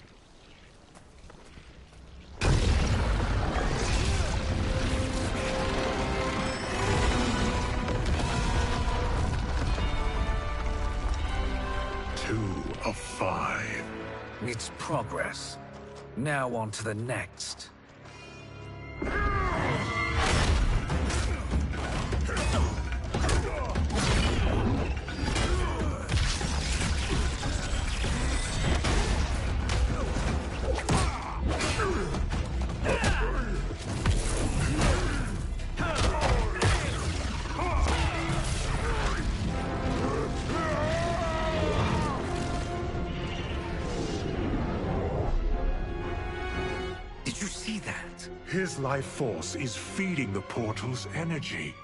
Two of 5. It's progress. Now on to the next. His life force is feeding the portal's energy.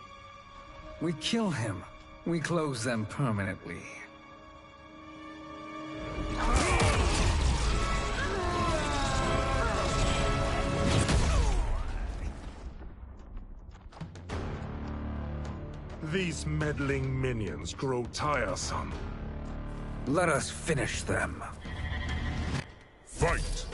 We kill him. We close them permanently. These meddling minions grow tiresome. Let us finish them. Fight!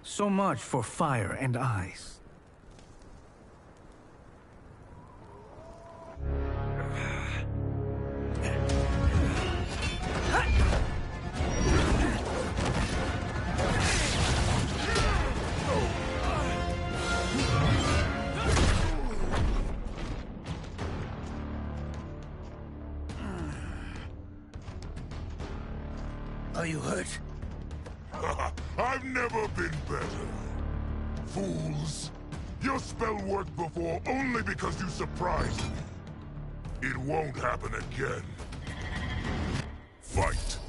So much for fire and ice. Are you hurt? I've never been better. Fools. Your spell worked before only because you surprised me. It won't happen again. Fight.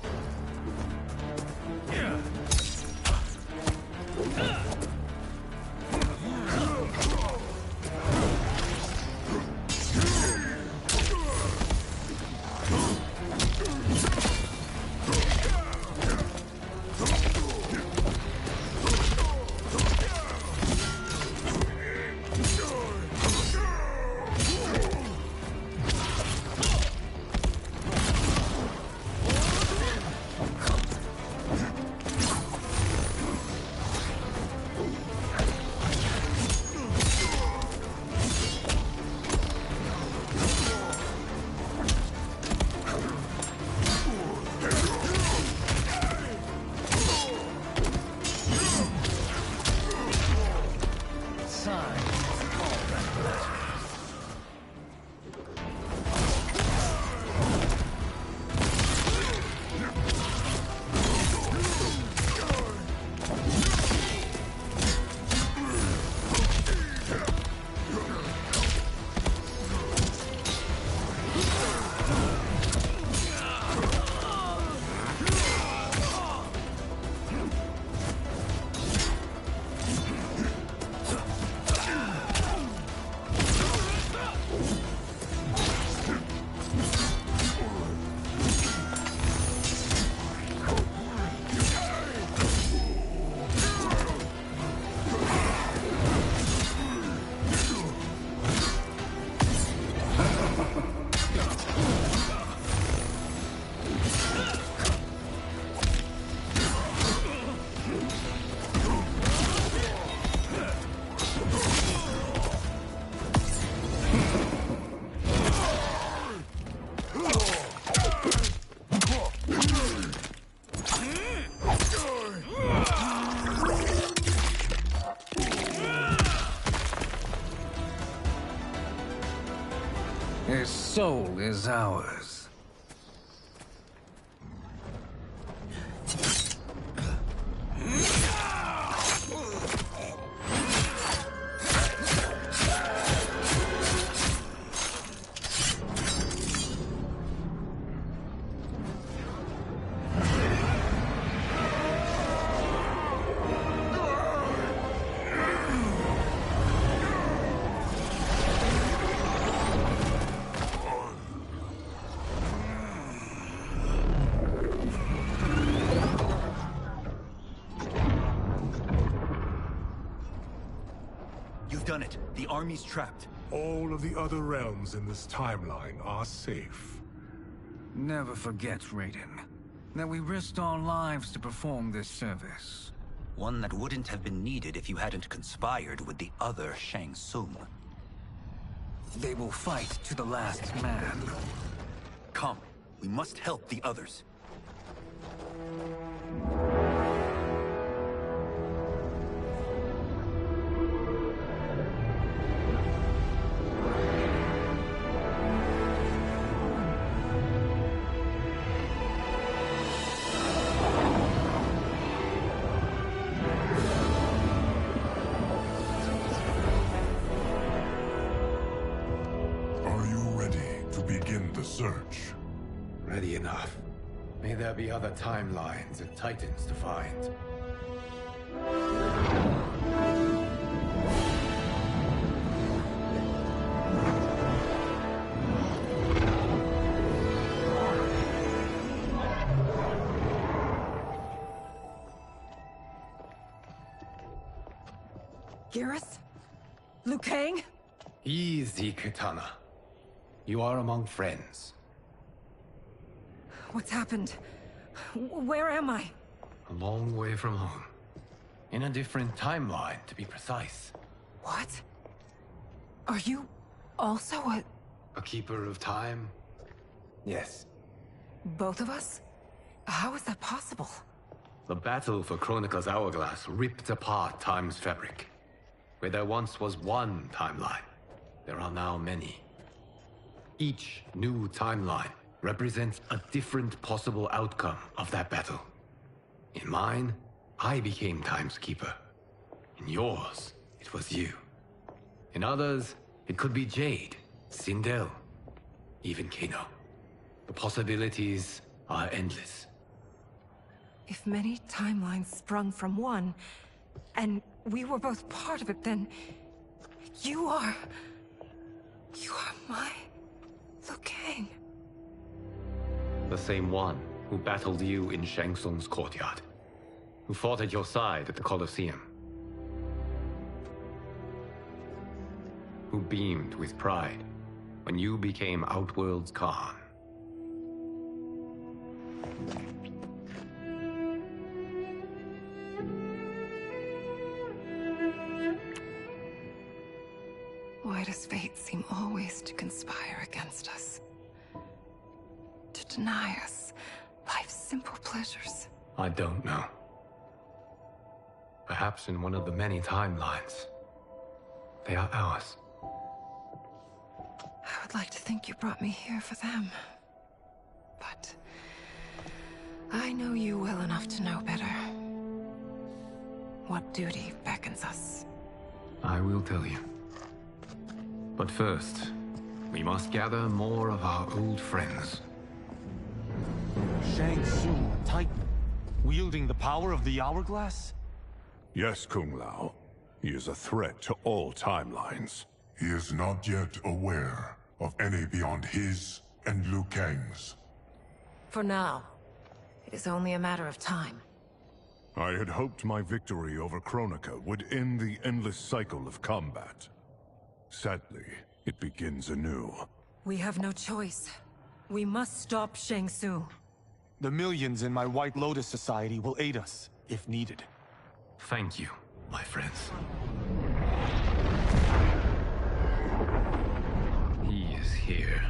His soul is ours. You've done it. The army's trapped. All of the other realms in this timeline are safe. Never forget, Raiden, that we risked our lives to perform this service. One that wouldn't have been needed if you hadn't conspired with the other Shang Tsung. They will fight to the last man. Come, we must help the others. Are you ready to begin the search? Ready enough. May there be other timelines and titans to find. Geras? Liu Kang? Easy, Kitana. You are among friends. What's happened? Where am I? A long way from home. In a different timeline, to be precise. What? Are you also a keeper of time? Yes. both of us? How is that possible? The battle for Chronica's hourglass ripped apart time's fabric. Where there once was one timeline, there are now many. Each new timeline represents a different possible outcome of that battle. In mine, I became Time's Keeper. In yours, it was you. In others, it could be Jade, Sindel, even Kano. The possibilities are endless. If many timelines sprung from one, and we were both part of it, then you are my Liu Kang. The same one who battled you in Shang Tsung's courtyard. Who fought at your side at the Colosseum. Who beamed with pride when you became Outworld's Khan. Why does fate seem always to conspire against us? To deny us life's simple pleasures? I don't know. Perhaps in one of the many timelines, they are ours. I would like to think you brought me here for them. But I know you well enough to know better. What duty beckons us? I will tell you. But first, we must gather more of our old friends. Shang Tsung, a Titan, wielding the power of the hourglass? Yes, Kung Lao. He is a threat to all timelines. He is not yet aware of any beyond his and Liu Kang's. For now, it is only a matter of time. I had hoped my victory over Chronica would end the endless cycle of combat. Sadly, it begins anew. We have no choice. We must stop Shang Tsung. The millions in my White Lotus Society will aid us, if needed. Thank you, my friends. He is here.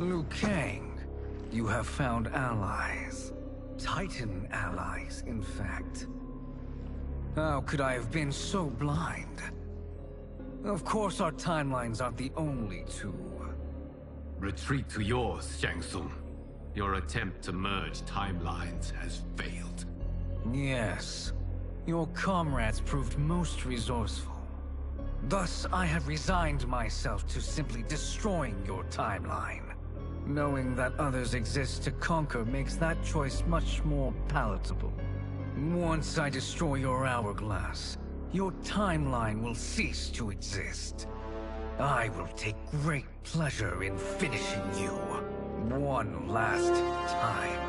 Liu Kang, you have found allies. Titan allies, in fact. How could I have been so blind? Of course our timelines aren't the only two. Retreat to yours, Shang Tsung. Your attempt to merge timelines has failed. Yes. Your comrades proved most resourceful. Thus, I have resigned myself to simply destroying your timeline. Knowing that others exist to conquer makes that choice much more palatable. Once I destroy your hourglass, your timeline will cease to exist. I will take great pleasure in finishing you one last time.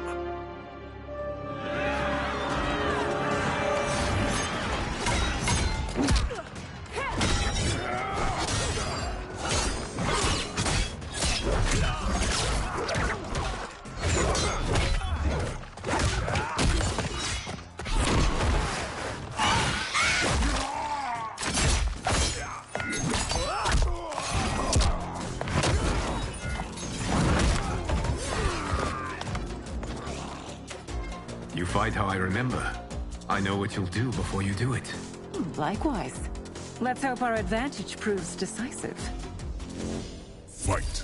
You fight how I remember. I know what you'll do before you do it. Likewise. Let's hope our advantage proves decisive. Fight!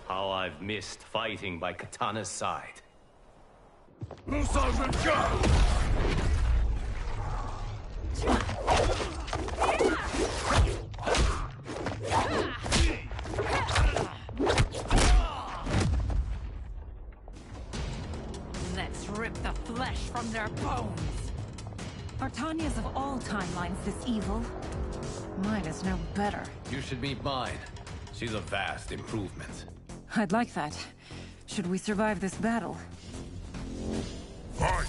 How I've missed fighting by Katana's side. Let's rip the flesh from their bones. Are Tanya's of all timelines this evil? Mine is no better. You should meet mine. She's a vast improvement. I'd like that. Should we survive this battle? Fight!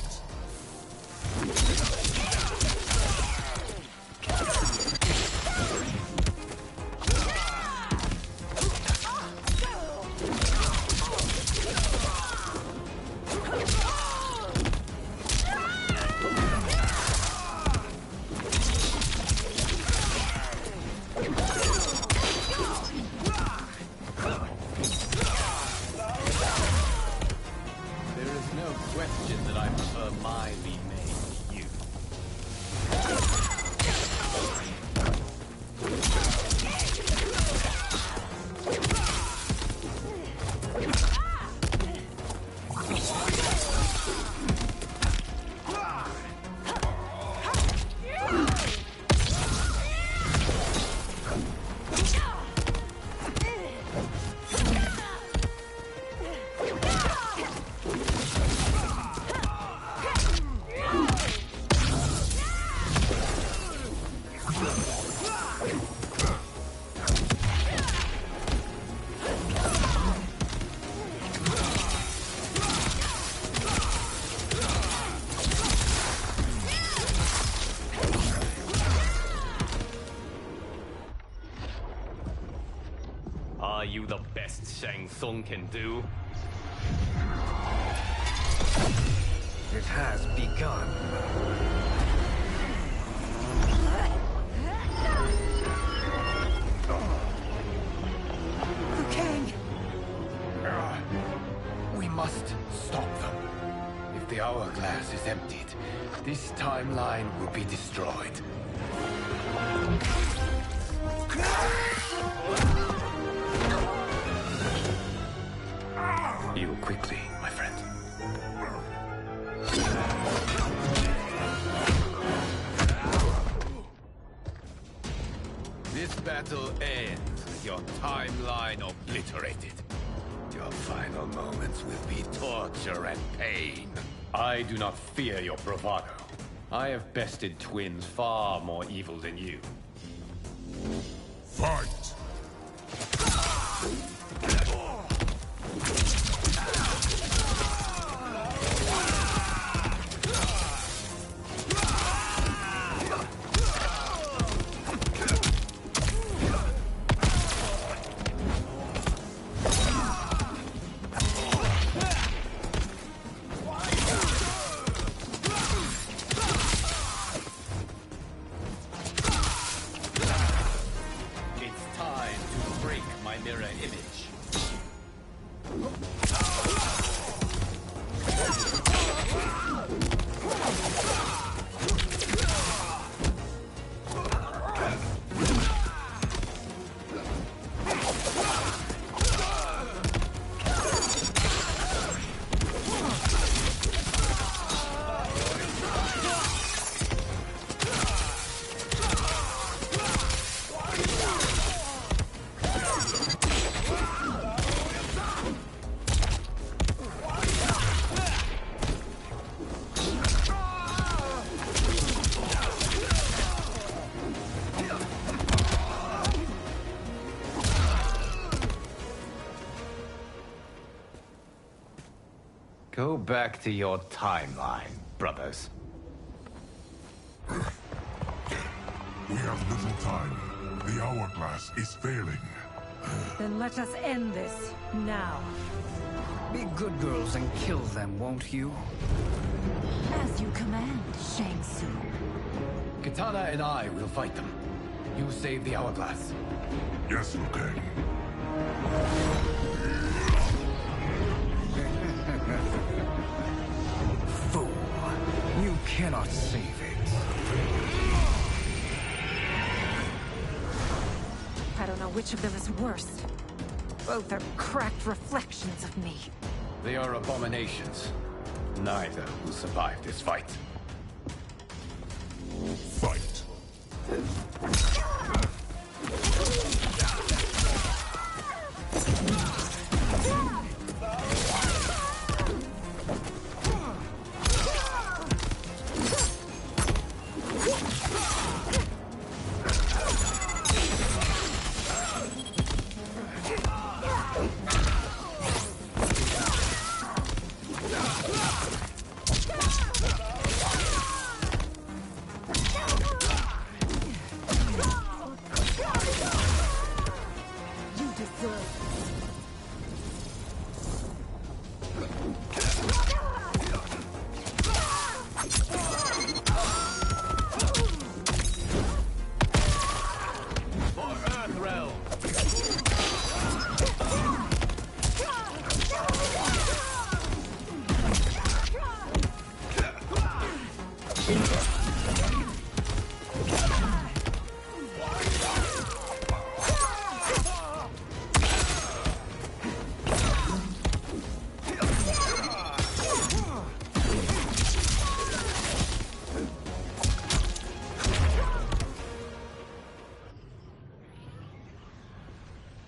Are you the best Shang Tsung can do? It has begun. The king! We must stop them. If the hourglass is emptied, this timeline will be destroyed. Heal quickly, my friend. This battle ends with your timeline obliterated. Your final moments will be torture and pain. I do not fear your bravado. I have bested twins far more evil than you. Fight! Go back to your timeline, brothers. We have little time. The hourglass is failing. Then let us end this, now. Be good girls and kill them, won't you? As you command, Shang Tsung. Katana and I will fight them. You save the hourglass. Yes, Liu Kang. Fool. You cannot save it. I don't know which of them is worse. Both are cracked reflections of me. They are abominations. Neither will survive this fight. Fight.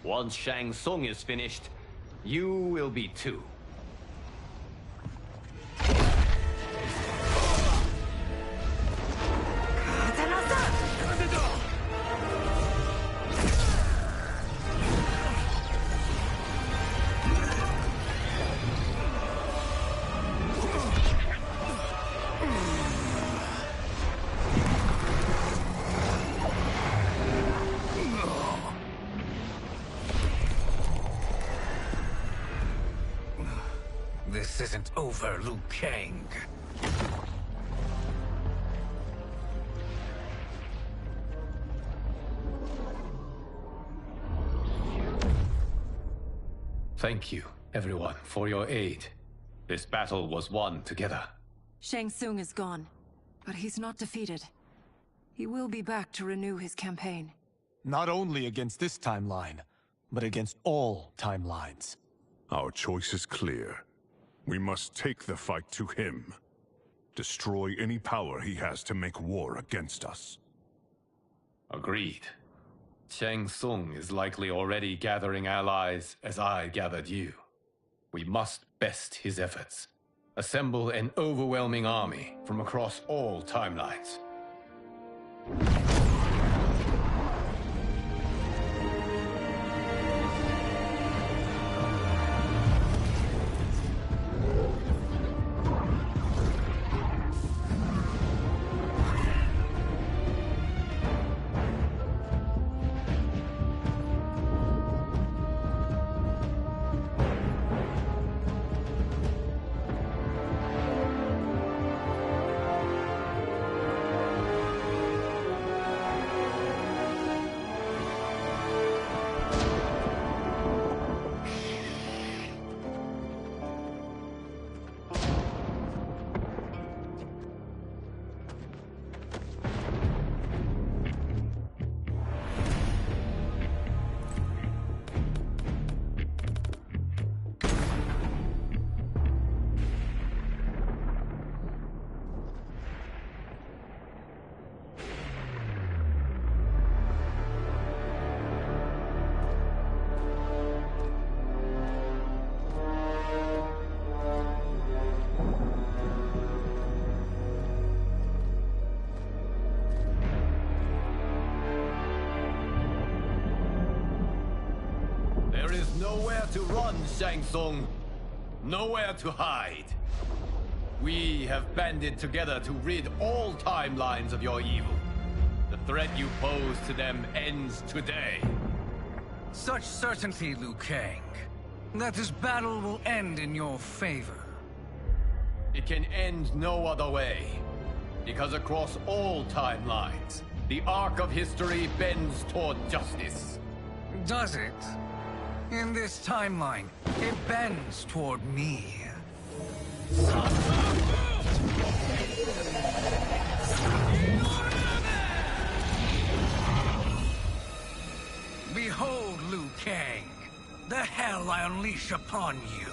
Once Shang Tsung is finished, you will be too. This isn't over, Liu Kang. Thank you, everyone, for your aid. This battle was won together. Shang Tsung is gone, but he's not defeated. He will be back to renew his campaign. Not only against this timeline, but against all timelines. Our choice is clear. We must take the fight to him. Destroy any power he has to make war against us. Agreed. Shang Tsung is likely already gathering allies as I gathered you. We must best his efforts. Assemble an overwhelming army from across all timelines. There is nowhere to run, Shang Tsung. Nowhere to hide. We have banded together to rid all timelines of your evil. The threat you pose to them ends today. Such certainty, Liu Kang, that this battle will end in your favor. It can end no other way. Because across all timelines, the arc of history bends toward justice. Does it? In this timeline, it bends toward me. Behold, Liu Kang, the hell I unleash upon you.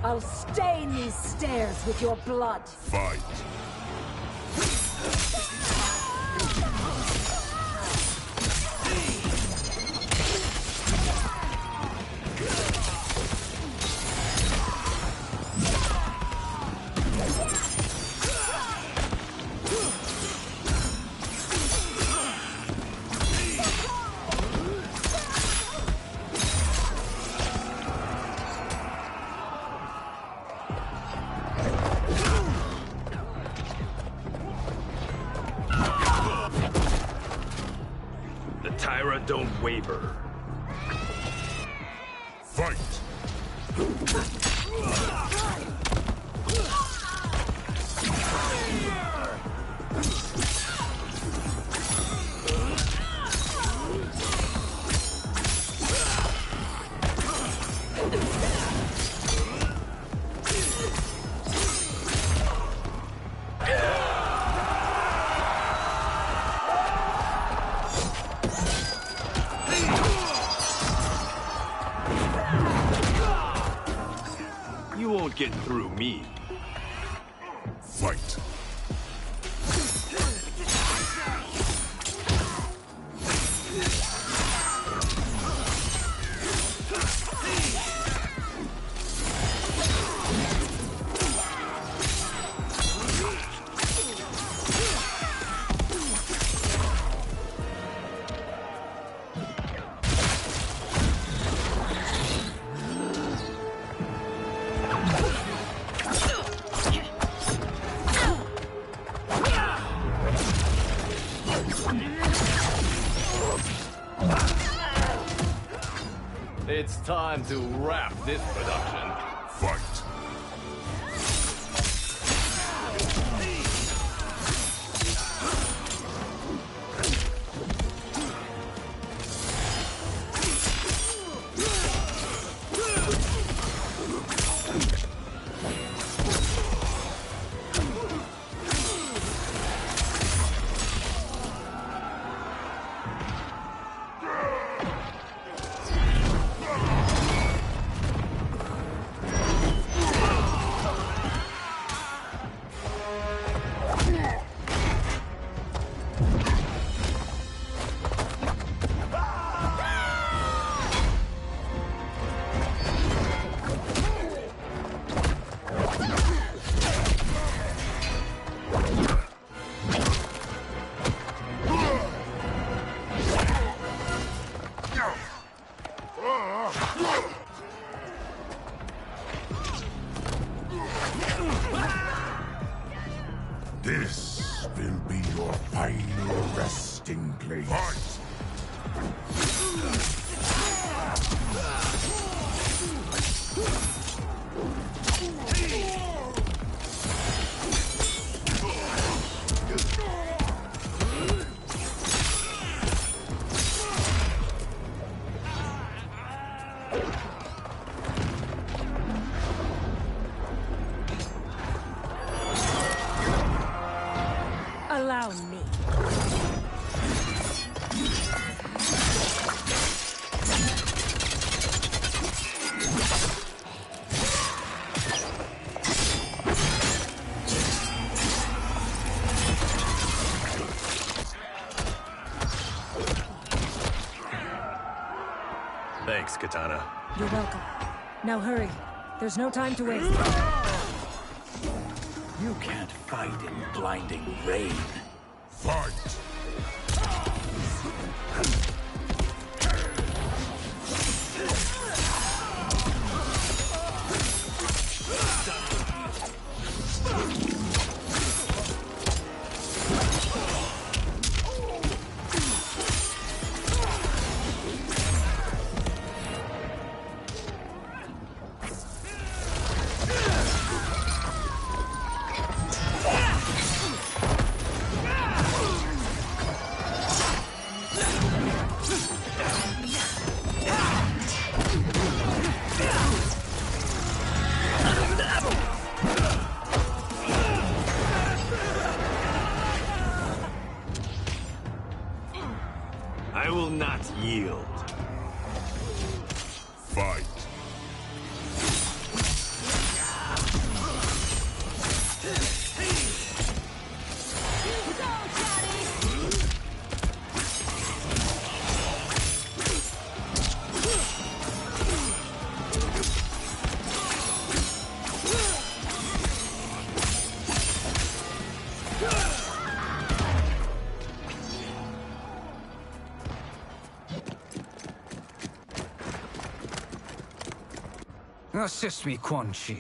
I'll stain these stairs with your blood. Fight. Tyra don't waver. Fight! You won't get through me. Fight. It's time to wrap this production. Fight. This will be your final resting place. Fight! Allow me. Thanks, Katana. You're welcome. Now hurry. There's no time to waste. You can't fight in blinding rain. Fight! I will not yield. Fight! Assist me, Quan Chi.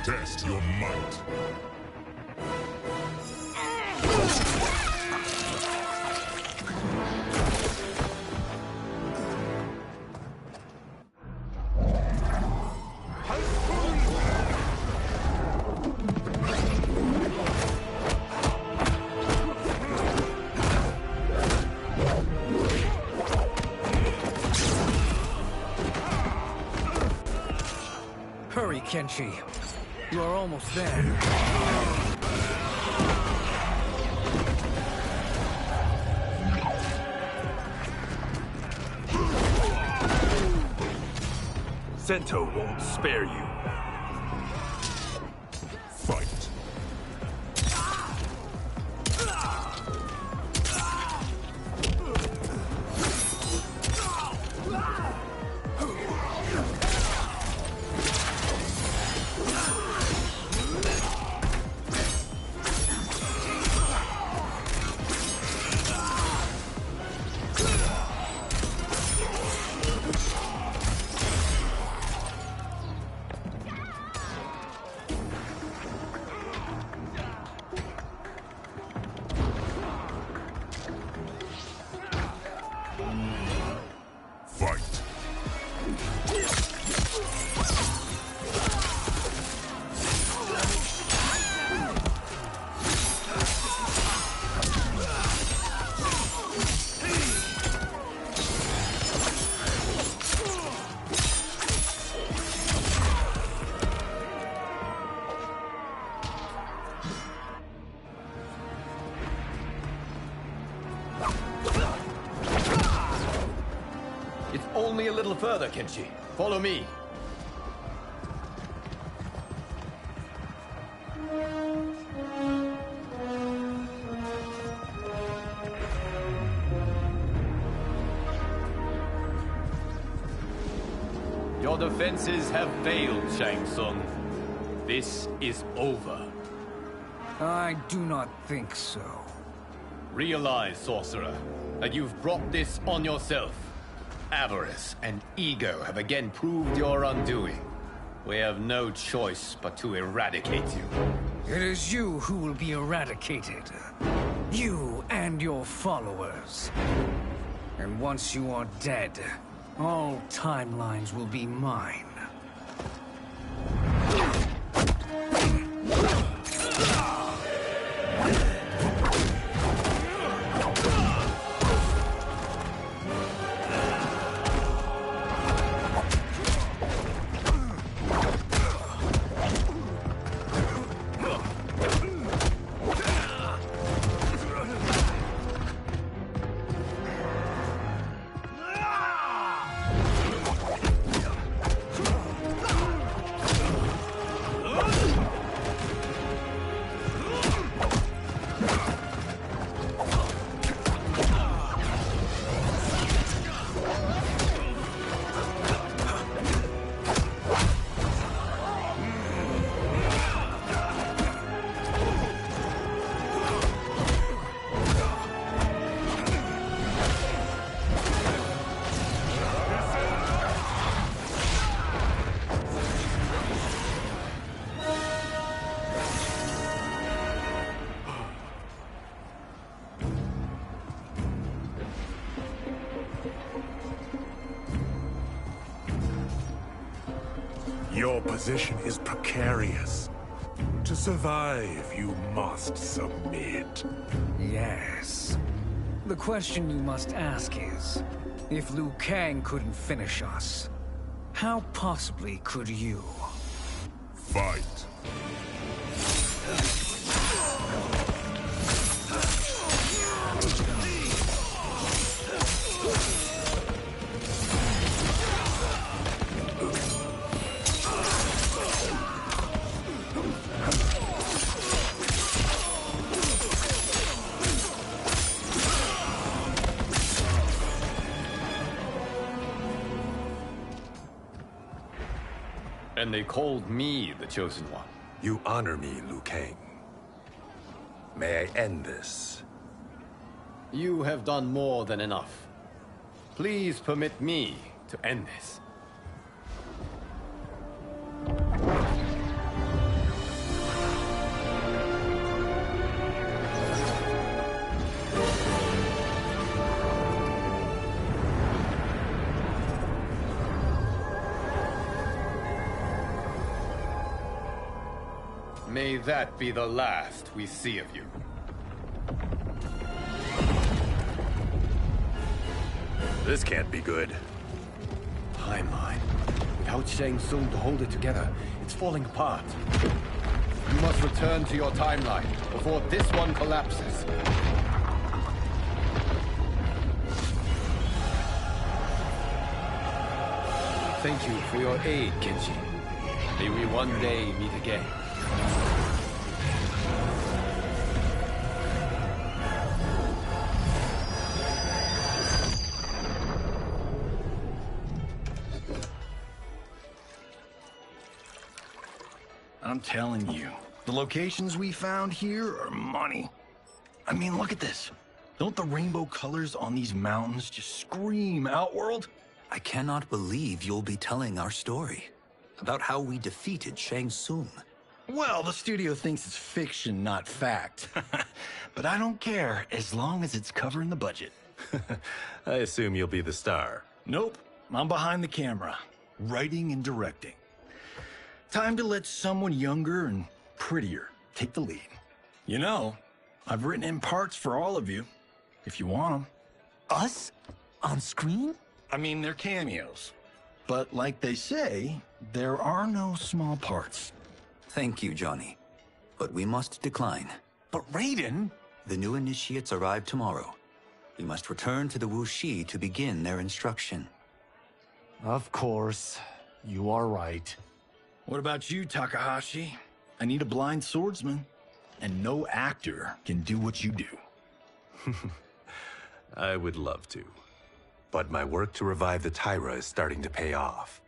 Test your might. Hurry, Kenshi. You are almost there. Sento won't spare you. Fight! Fight! It's only a little further, Kenshi. Follow me. Your defenses have failed, Shang Tsung. This is over. I do not think so. Realize, sorcerer, that you've brought this on yourself. avarice and ego have again proved your undoing. We have no choice but to eradicate you. It is you who will be eradicated. You and your followers. And once you are dead, all timelines will be mine. Your position is precarious. To survive, you must submit. Yes. The question you must ask is, if Liu Kang couldn't finish us, how possibly could you? Fight. And they called me the Chosen One. You honor me, Liu Kang. May I end this? You have done more than enough. Please permit me to end this. May that be the last we see of you. This can't be good. Timeline. Without Shang Tsung to hold it together, it's falling apart. You must return to your timeline before this one collapses. Thank you for your aid, Kenji. May we one day meet again. I'm telling you, the locations we found here are money. I mean, look at this. Don't the rainbow colors on these mountains just scream Outworld? I cannot believe you'll be telling our story about how we defeated Shang Tsung. Well, the studio thinks it's fiction, not fact. But I don't care, as long as it's covering the budget. I assume you'll be the star. Nope, I'm behind the camera, writing and directing. Time to let someone younger and prettier take the lead. You know, I've written in parts for all of you, if you want them. Us? On screen? I mean, they're cameos. But like they say, there are no small parts. Thank you, Johnny. But we must decline. But Raiden? The new initiates arrive tomorrow. We must return to the Wuxi to begin their instruction. Of course. You are right. What about you, Takahashi? I need a blind swordsman. And no actor can do what you do. I would love to. But my work to revive the Tyra is starting to pay off.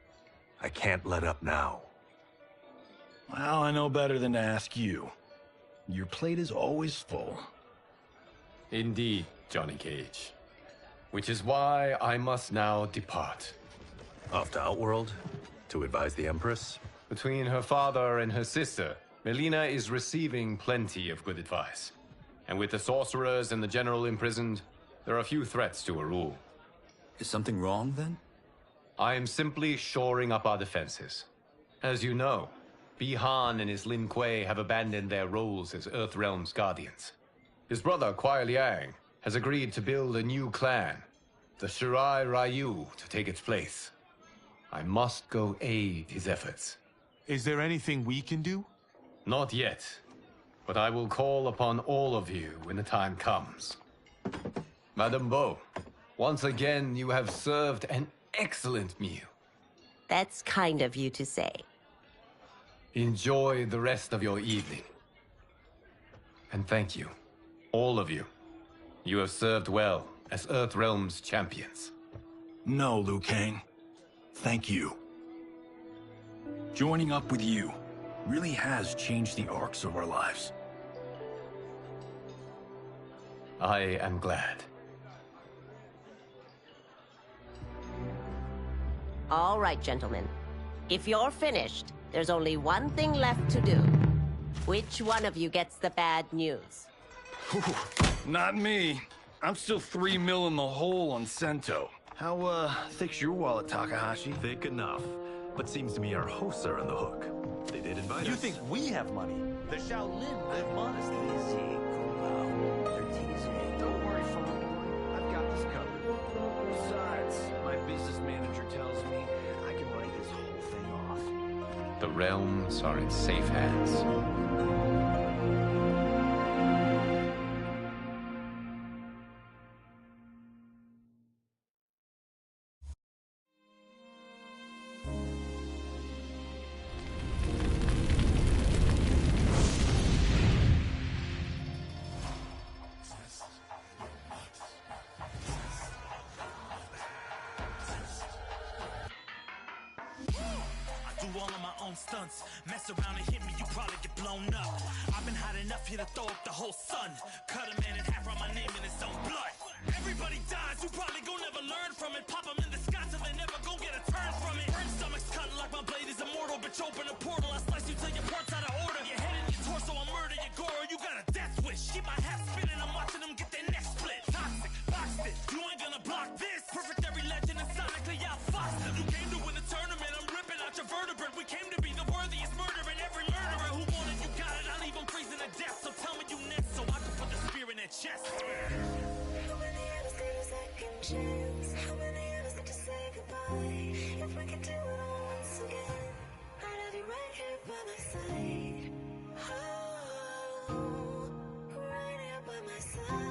I can't let up now. Well, I know better than to ask you. Your plate is always full. Indeed, Johnny Cage. Which is why I must now depart. Off to Outworld? To advise the Empress? Between her father and her sister, Melina is receiving plenty of good advice. And with the sorcerers and the general imprisoned, there are few threats to her rule. Is something wrong, then? I am simply shoring up our defenses. As you know, Bihan and his Lin Kuei have abandoned their roles as Earthrealm's guardians. His brother, Kuai Liang, has agreed to build a new clan, the Shirai Ryu, to take its place. I must go aid his efforts. Is there anything we can do? Not yet, but I will call upon all of you when the time comes. Madame Bo, once again you have served an excellent meal. That's kind of you to say. Enjoy the rest of your evening. And thank you, all of you. You have served well as Earthrealm's champions. No, Liu Kang. Thank you. Joining up with you really has changed the arcs of our lives. I am glad. All right, gentlemen. If you're finished, there's only one thing left to do. Which one of you gets the bad news? Not me. I'm still 3 mil in the hole on Sento. How, thick's your wallet, Takahashi? Thick enough. But seems to me our hosts are on the hook. They did invite us. You think we have money? The Shaolin live modestly. They're teasing. Don't worry, Fawn. I've got this covered. Besides, my business manager tells me I can write this whole thing off. The realms are in safe hands. All of my own stunts. Mess around and hit me, you probably get blown up. I've been hot enough here to throw up the whole sun. Cut a man in half, write my name in his own blood. Everybody dies, you probably gon' never learn from it. Pop them in the sky till they never gon' get a turn from it. Burn stomachs cutting like my blade is immortal. Bitch, open a portal, I slice you till your parts out of order. Your head and your torso, I murder your gore. You got a death wish. Keep my hat spinning, I'm watching them get their neck split. Toxic, boxed it, you ain't gonna block this. Perfect every legend and sonically outfoxed them. You came to win the tournament, I'm ripping out your vertebrae. We came to be the worthiest murderer. Every murderer who wanted you got it. I'll leave them freezing to death. So tell me you next so I can put the spear in their chest. How many of us get a second chance? How many of us get to say goodbye? If we could do it all once again, I'd have you right here by my side. Oh, right here by my side.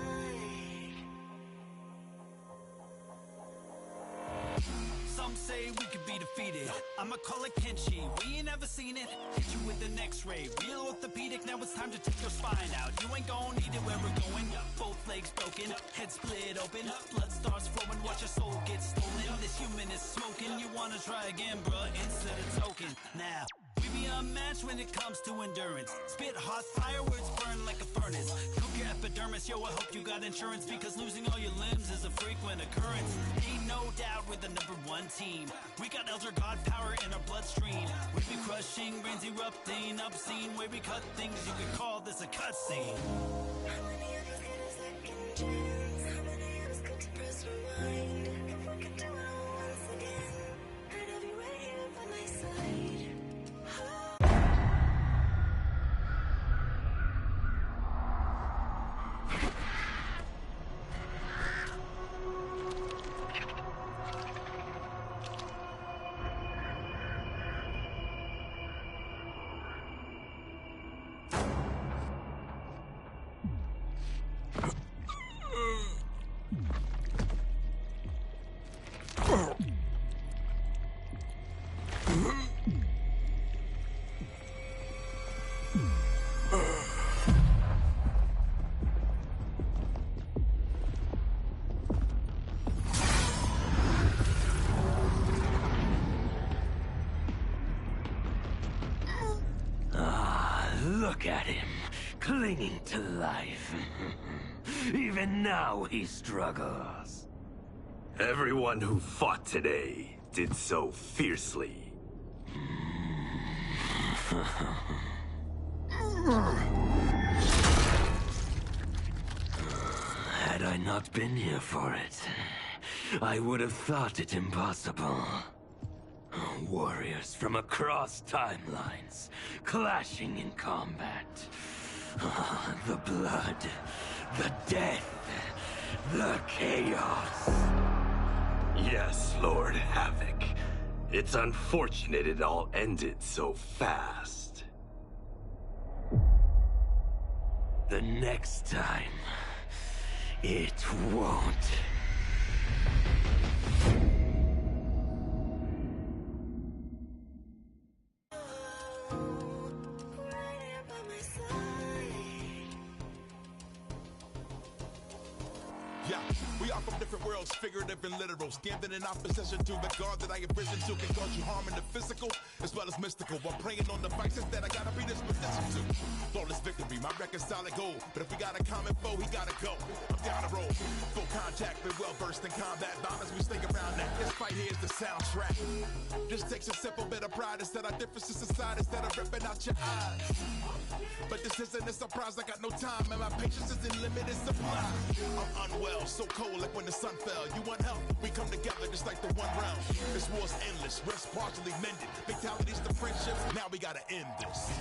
Some say we could be defeated. I'ma call it Kenshi. We ain't never seen it. Hit you with an X-ray. Real orthopedic. Now it's time to take your spine out. You ain't gon' need it where we're going. Both legs broken. Head split open. Blood starts flowing. Watch your soul get stolen. This human is smoking. You wanna try again, bruh? Instead of token. Now. We be unmatched when it comes to endurance. Spit hot fire words burn like a furnace. Cook your epidermis, yo, I hope you got insurance, because losing all your limbs is a frequent occurrence. Ain't no doubt we're the #1 team. We got Elder God power in our bloodstream. We be crushing, brains erupting, obscene. Way we cut things, you could call this a cutscene. How many of us get a second chance? How many of us get to press rewind? If we could do it all once again, I'd have you right here by my side. Look at him, clinging to life. Even now he struggles. Everyone who fought today did so fiercely. Had I not been here for it, I would have thought it impossible. Warriors from across timelines, clashing in combat. The blood, the death, the chaos. Yes, Lord Havoc. It's unfortunate it all ended so fast. The next time, it won't. Yeah, we are from different worlds, figurative and literal. Standing in opposition to the God that I have risen to can cause you harm in the physical as well as mystical. While praying on the vices that I gotta be this position to. Flawless victory, my record's solid gold. But if we got a common foe, he gotta go. I'm down the road, full contact, been well versed in combat. Bombers, we stick around that. This fight here is the soundtrack. Just takes a simple bit of pride instead of differences aside, instead of ripping out your eyes. But this isn't a surprise, I got no time, and my patience is in limited supply. I'm unwell, so cold like when the sun fell. You want help? We come together just like the one round. This war's endless, rest partially mended. Fatalities to friendships, now we gotta end this.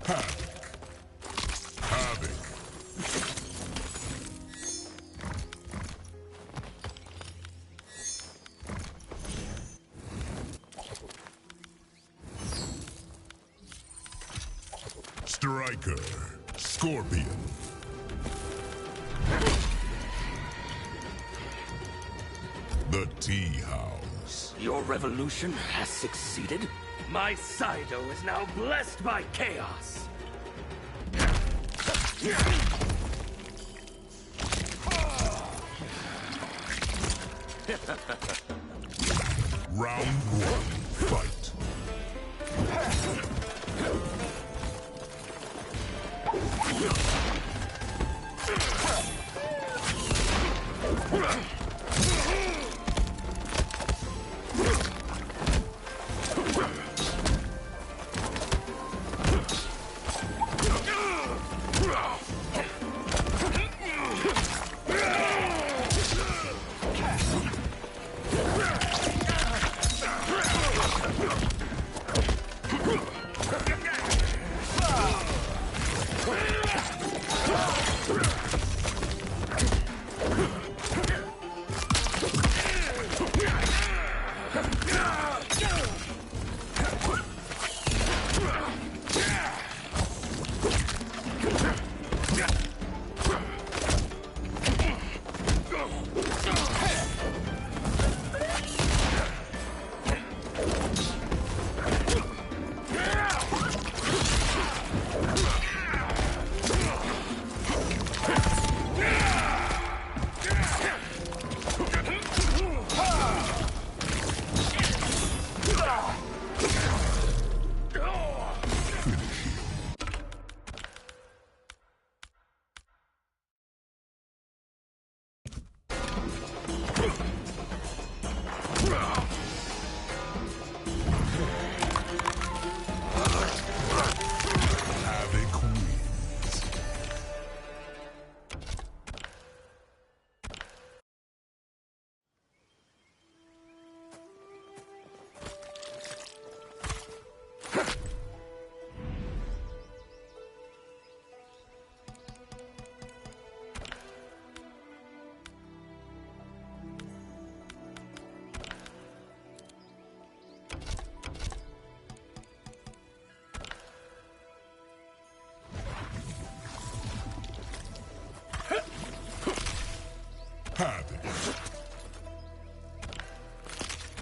Havoc. Striker. Scorpion. The Tea House. Your revolution has succeeded. My Saido is now blessed by chaos. Round one, fight.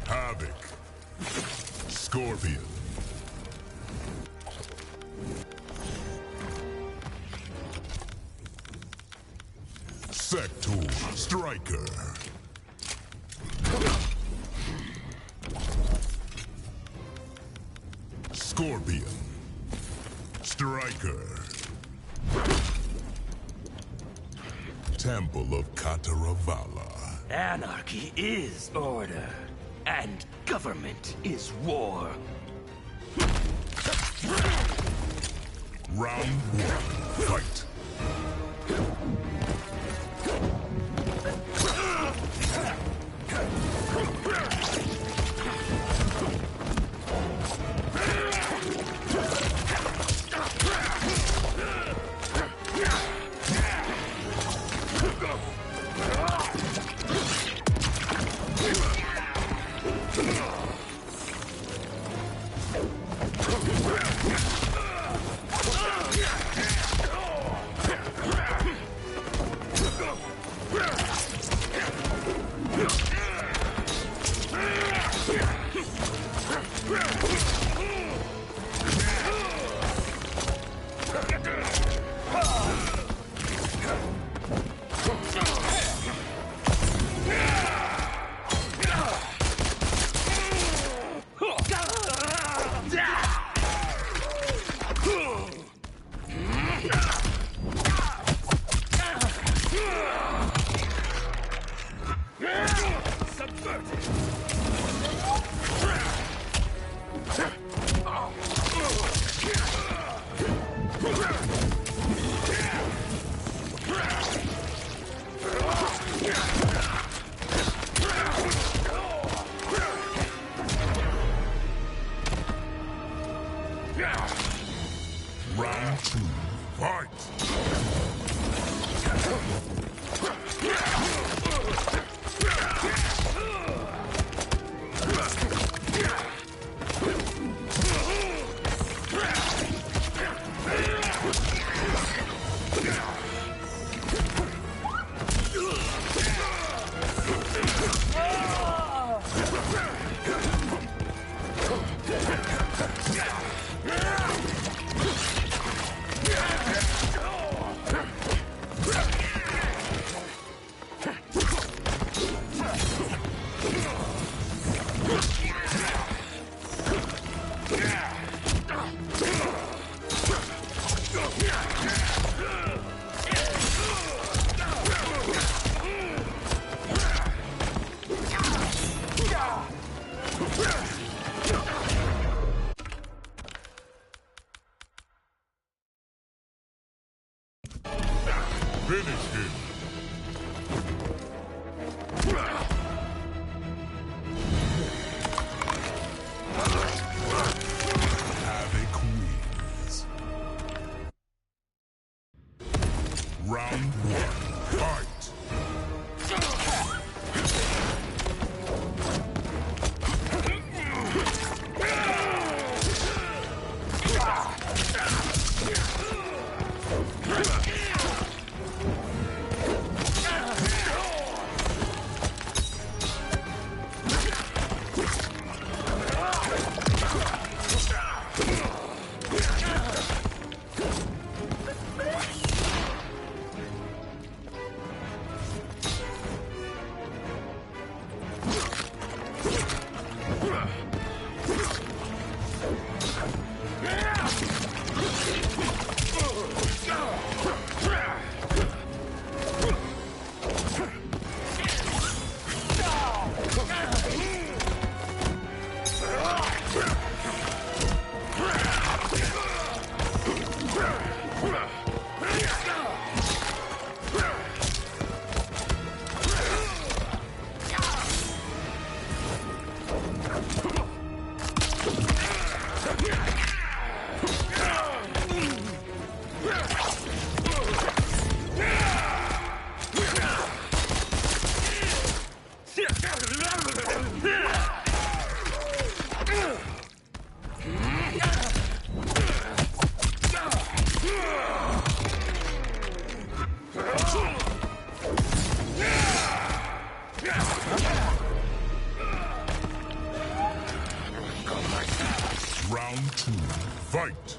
Havoc. Scorpion. Sector. Striker. Scorpion. Striker. Temple of Kataravala. Anarchy is order, and government is war. Round one, fight. Fight!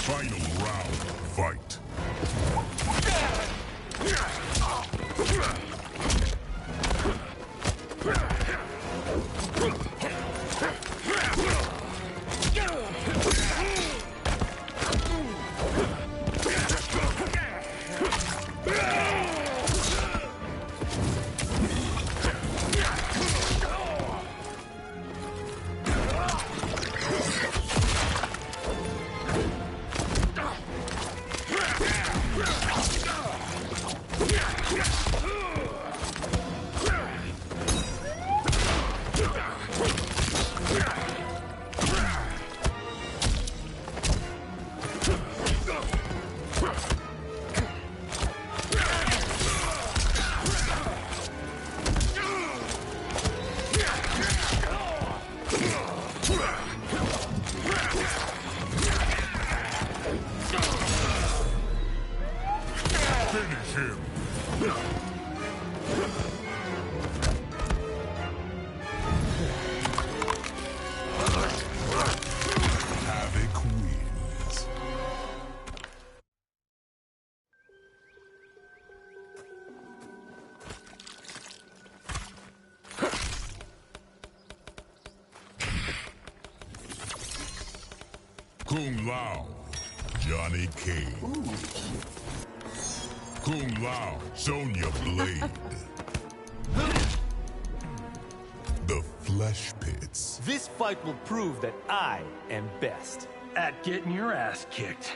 Final round, fight. Finish him! Havoc wins. Kung Lao, Johnny Cage. Kung Lao, Sonya Blade. The Flesh Pits. This fight will prove that I am best. At getting your ass kicked.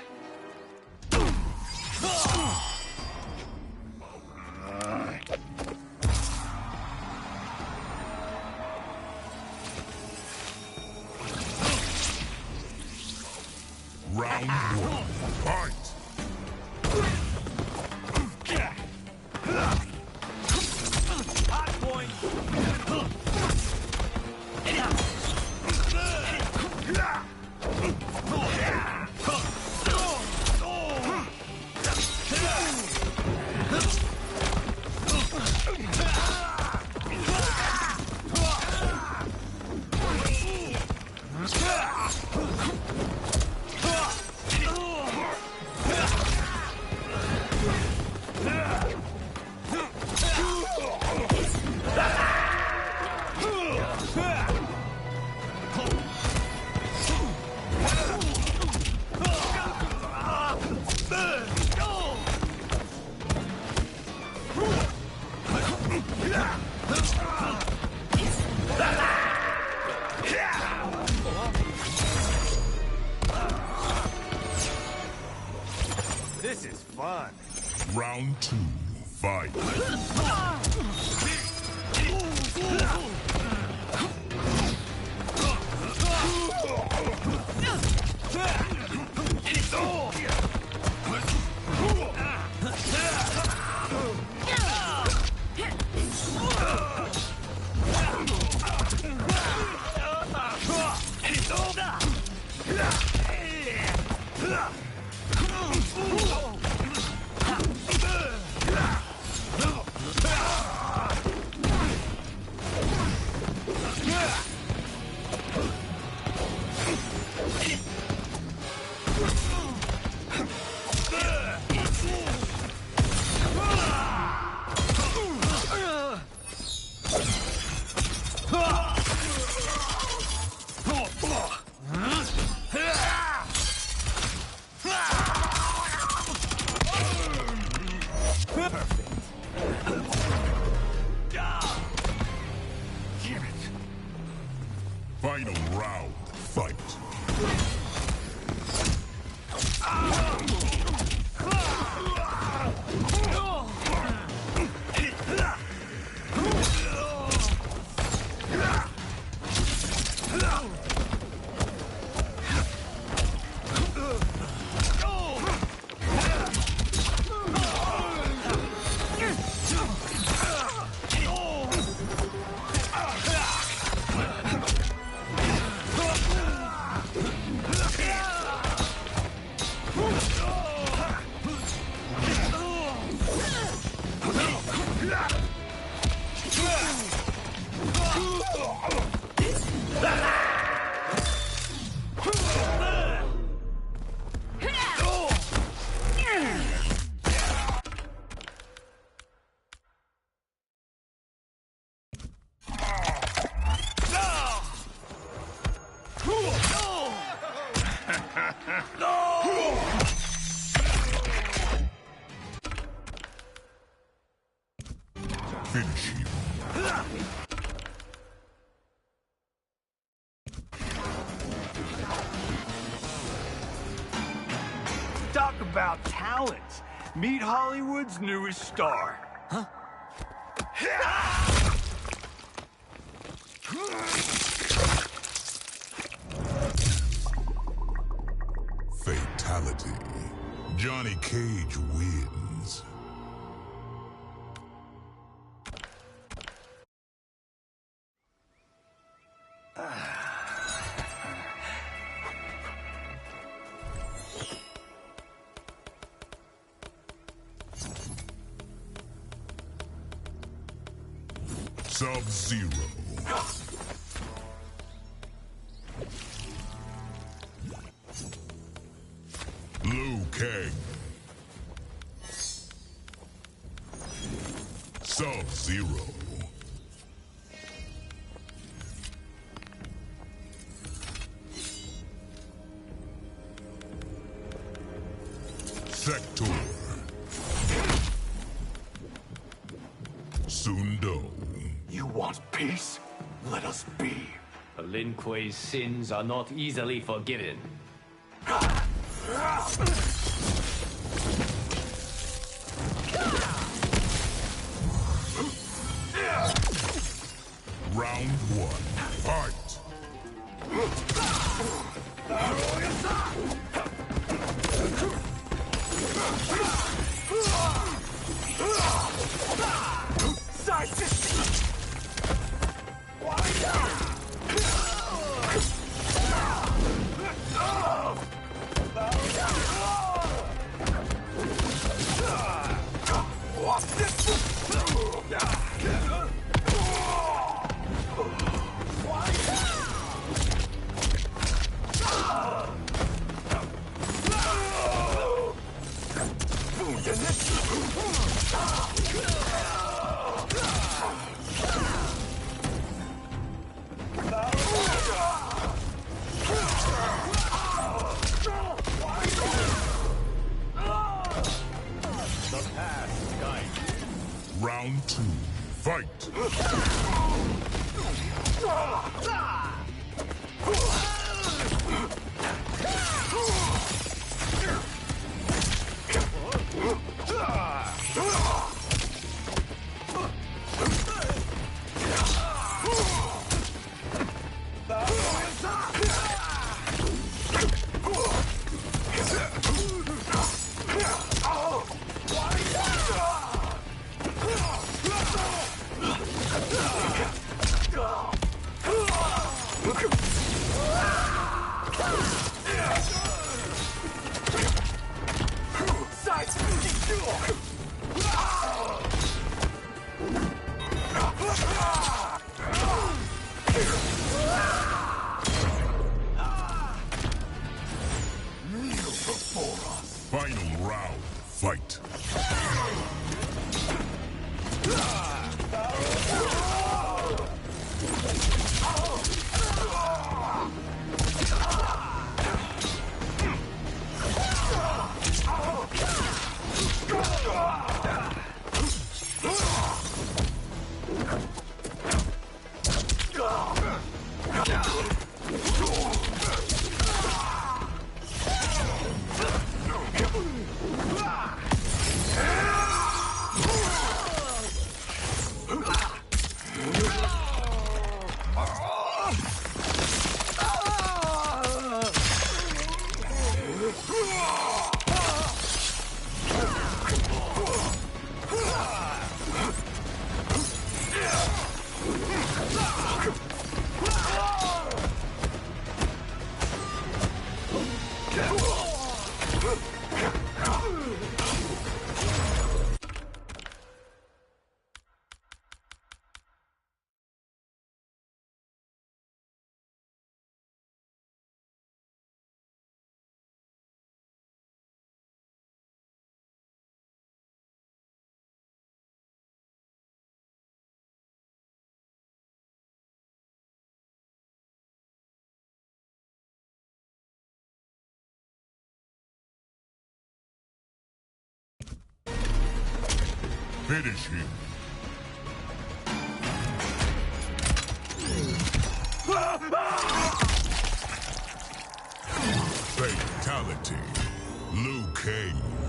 Round one, fight! Hot point! This is fun. Round two, fight! Final round, fight. Finish him. Talk about talent. Meet Hollywood's newest star. Huh? Fatality. Johnny Cage wins. Sub-Zero. Liu Kang. Sub-Zero. Sector. Sundo. You want peace? Let us be. Lin Kuei's sins are not easily forgiven. Round one, fight! Round two, fight! Finish him. Fatality. Liu Kang.